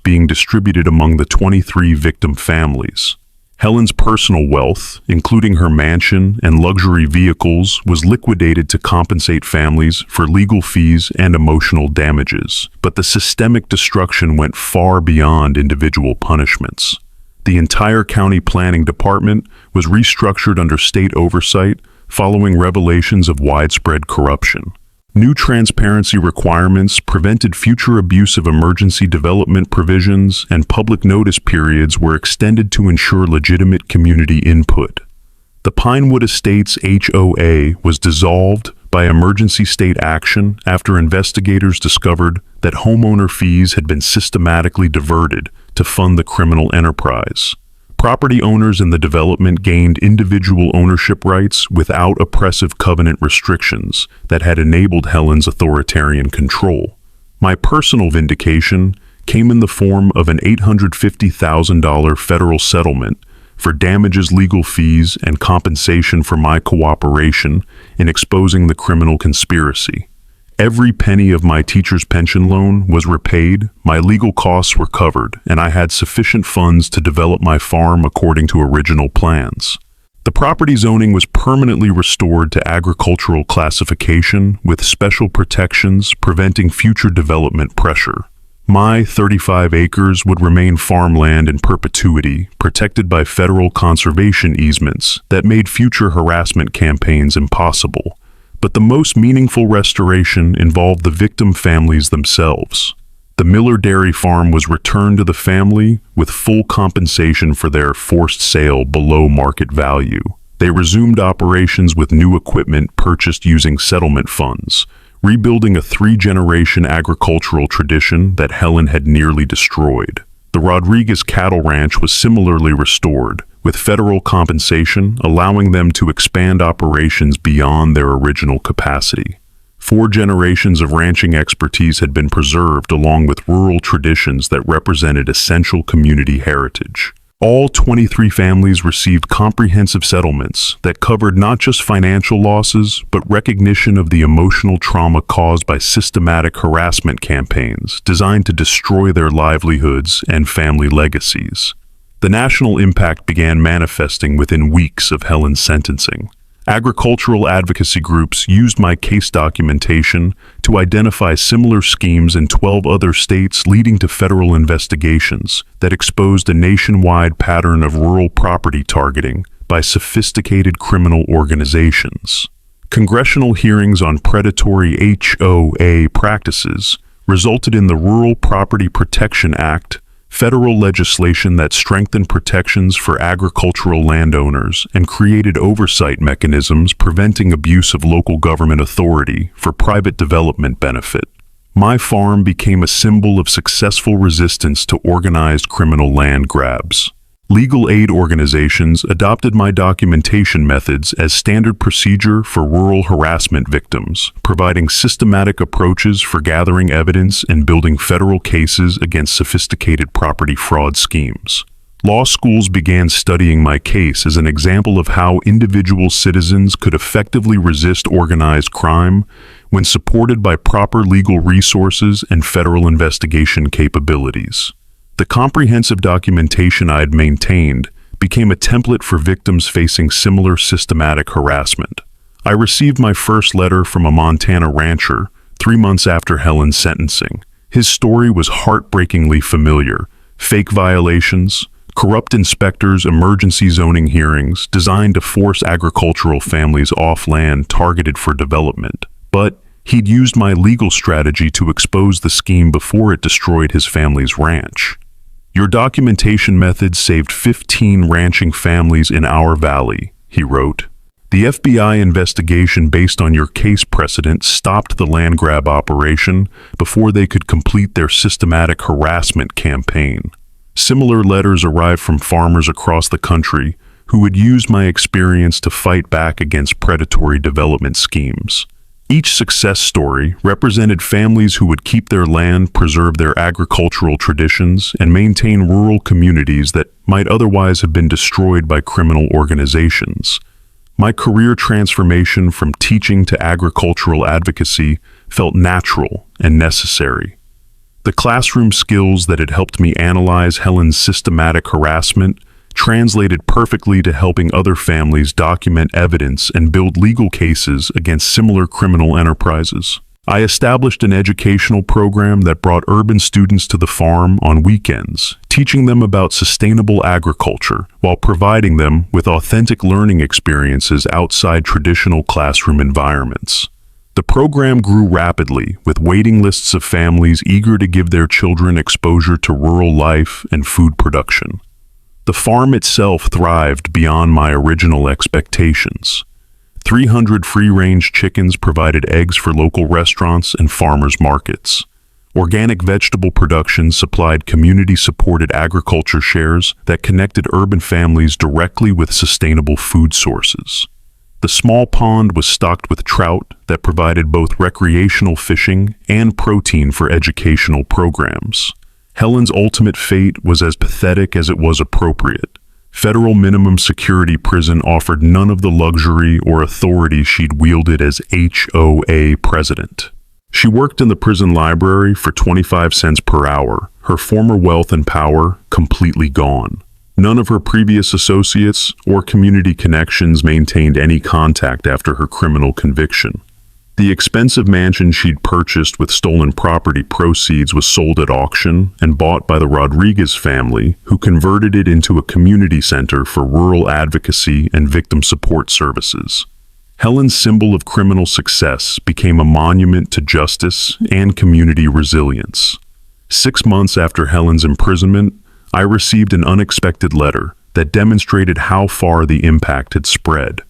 being distributed among the 23 victim families. Helen's personal wealth, including her mansion and luxury vehicles, was liquidated to compensate families for legal fees and emotional damages, but the systemic destruction went far beyond individual punishments. The entire county planning department was restructured under state oversight following revelations of widespread corruption. New transparency requirements prevented future abuse of emergency development provisions, and public notice periods were extended to ensure legitimate community input. The Pinewood Estates HOA was dissolved by emergency state action after investigators discovered that homeowner fees had been systematically diverted to fund the criminal enterprise. Property owners in the development gained individual ownership rights without oppressive covenant restrictions that had enabled Helen's authoritarian control. My personal vindication came in the form of an $850,000 federal settlement for damages, legal fees, and compensation for my cooperation in exposing the criminal conspiracy. Every penny of my teacher's pension loan was repaid, my legal costs were covered, and I had sufficient funds to develop my farm according to original plans. The property zoning was permanently restored to agricultural classification with special protections preventing future development pressure. My 35 acres would remain farmland in perpetuity, protected by federal conservation easements that made future harassment campaigns impossible. But the most meaningful restoration involved the victim families themselves. The Miller Dairy Farm was returned to the family with full compensation for their forced sale below market value. They resumed operations with new equipment purchased using settlement funds, rebuilding a 3-generation agricultural tradition that Helen had nearly destroyed. The Rodriguez Cattle Ranch was similarly restored, with federal compensation allowing them to expand operations beyond their original capacity. 4 generations of ranching expertise had been preserved along with rural traditions that represented essential community heritage. All 23 families received comprehensive settlements that covered not just financial losses, but recognition of the emotional trauma caused by systematic harassment campaigns designed to destroy their livelihoods and family legacies. The national impact began manifesting within weeks of Helen's sentencing. Agricultural advocacy groups used my case documentation to identify similar schemes in 12 other states, leading to federal investigations that exposed a nationwide pattern of rural property targeting by sophisticated criminal organizations. Congressional hearings on predatory HOA practices resulted in the Rural Property Protection Act, federal legislation that strengthened protections for agricultural landowners and created oversight mechanisms preventing abuse of local government authority for private development benefit. My farm became a symbol of successful resistance to organized criminal land grabs. Legal aid organizations adopted my documentation methods as standard procedure for rural harassment victims, providing systematic approaches for gathering evidence and building federal cases against sophisticated property fraud schemes. Law schools began studying my case as an example of how individual citizens could effectively resist organized crime when supported by proper legal resources and federal investigation capabilities. The comprehensive documentation I had maintained became a template for victims facing similar systematic harassment. I received my first letter from a Montana rancher 3 months after Helen's sentencing. His story was heartbreakingly familiar: fake violations, corrupt inspectors, emergency zoning hearings designed to force agricultural families off land targeted for development. But he'd used my legal strategy to expose the scheme before it destroyed his family's ranch. "Your documentation methods saved 15 ranching families in our valley," he wrote. "The FBI investigation based on your case precedent stopped the land grab operation before they could complete their systematic harassment campaign." Similar letters arrived from farmers across the country who would use my experience to fight back against predatory development schemes. Each success story represented families who would keep their land, preserve their agricultural traditions, and maintain rural communities that might otherwise have been destroyed by criminal organizations. My career transformation from teaching to agricultural advocacy felt natural and necessary. The classroom skills that had helped me analyze Helen's systematic harassment translated perfectly to helping other families document evidence and build legal cases against similar criminal enterprises. I established an educational program that brought urban students to the farm on weekends, teaching them about sustainable agriculture while providing them with authentic learning experiences outside traditional classroom environments. The program grew rapidly, with waiting lists of families eager to give their children exposure to rural life and food production. The farm itself thrived beyond my original expectations. 300 free-range chickens provided eggs for local restaurants and farmers markets. Organic vegetable production supplied community-supported agriculture shares that connected urban families directly with sustainable food sources. The small pond was stocked with trout that provided both recreational fishing and protein for educational programs. Helen's ultimate fate was as pathetic as it was appropriate. Federal minimum security prison offered none of the luxury or authority she'd wielded as HOA president. She worked in the prison library for 25 cents per hour, her former wealth and power completely gone. None of her previous associates or community connections maintained any contact after her criminal conviction. The expensive mansion she'd purchased with stolen property proceeds was sold at auction and bought by the Rodriguez family, who converted it into a community center for rural advocacy and victim support services. Helen's symbol of criminal success became a monument to justice and community resilience. 6 months after Helen's imprisonment, I received an unexpected letter that demonstrated how far the impact had spread.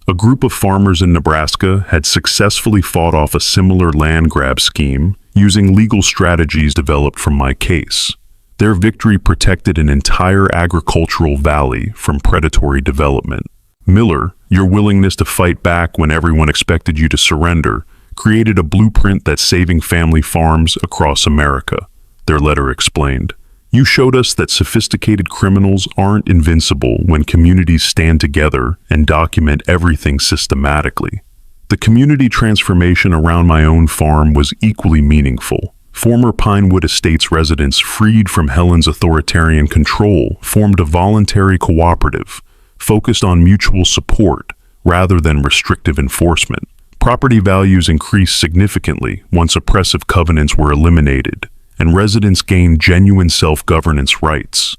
A group of farmers in Nebraska had successfully fought off a similar land grab scheme using legal strategies developed from my case. Their victory protected an entire agricultural valley from predatory development. "Miller, your willingness to fight back when everyone expected you to surrender created a blueprint that's saving family farms across America," their letter explained. You showed us that sophisticated criminals aren't invincible when communities stand together and document everything systematically. The community transformation around my own farm was equally meaningful. Former Pinewood Estates residents, freed from Helen's authoritarian control, formed a voluntary cooperative focused on mutual support rather than restrictive enforcement. Property values increased significantly once oppressive covenants were eliminated, and residents gained genuine self-governance rights.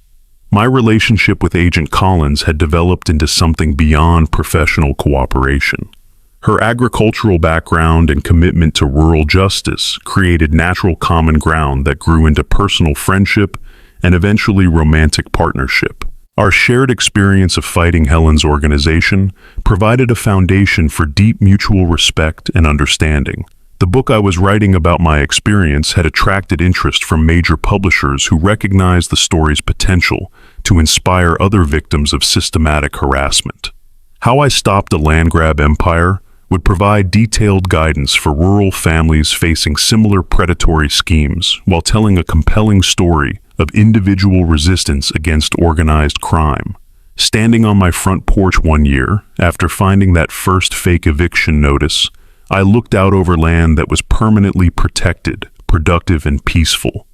My relationship with Agent Collins had developed into something beyond professional cooperation. Her agricultural background and commitment to rural justice created natural common ground that grew into personal friendship and eventually romantic partnership. Our shared experience of fighting Helen's organization provided a foundation for deep mutual respect and understanding. The book I was writing about my experience had attracted interest from major publishers who recognized the story's potential to inspire other victims of systematic harassment. How I Stopped a Land Grab Empire would provide detailed guidance for rural families facing similar predatory schemes while telling a compelling story of individual resistance against organized crime. Standing on my front porch one year, after finding that first fake eviction notice, I looked out over land that was permanently protected, productive, and peaceful.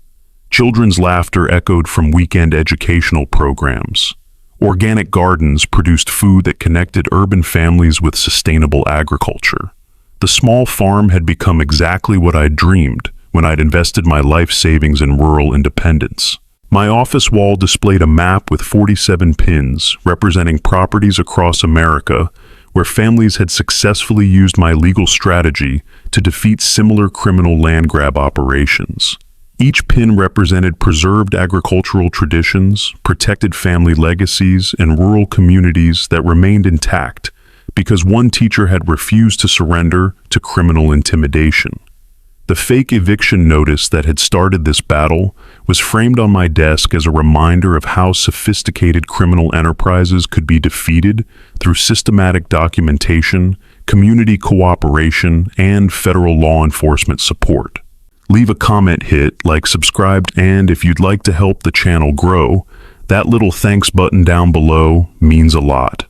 Children's laughter echoed from weekend educational programs. Organic gardens produced food that connected urban families with sustainable agriculture. The small farm had become exactly what I'd dreamed when I'd invested my life savings in rural independence. My office wall displayed a map with 47 pins representing properties across America where families had successfully used my legal strategy to defeat similar criminal land grab operations. Each pin represented preserved agricultural traditions, protected family legacies, and rural communities that remained intact because one teacher had refused to surrender to criminal intimidation. The fake eviction notice that had started this battle was framed on my desk as a reminder of how sophisticated criminal enterprises could be defeated through systematic documentation, community cooperation, and federal law enforcement support. Leave a comment, hit like, subscribe, and if you'd like to help the channel grow, that little thanks button down below means a lot.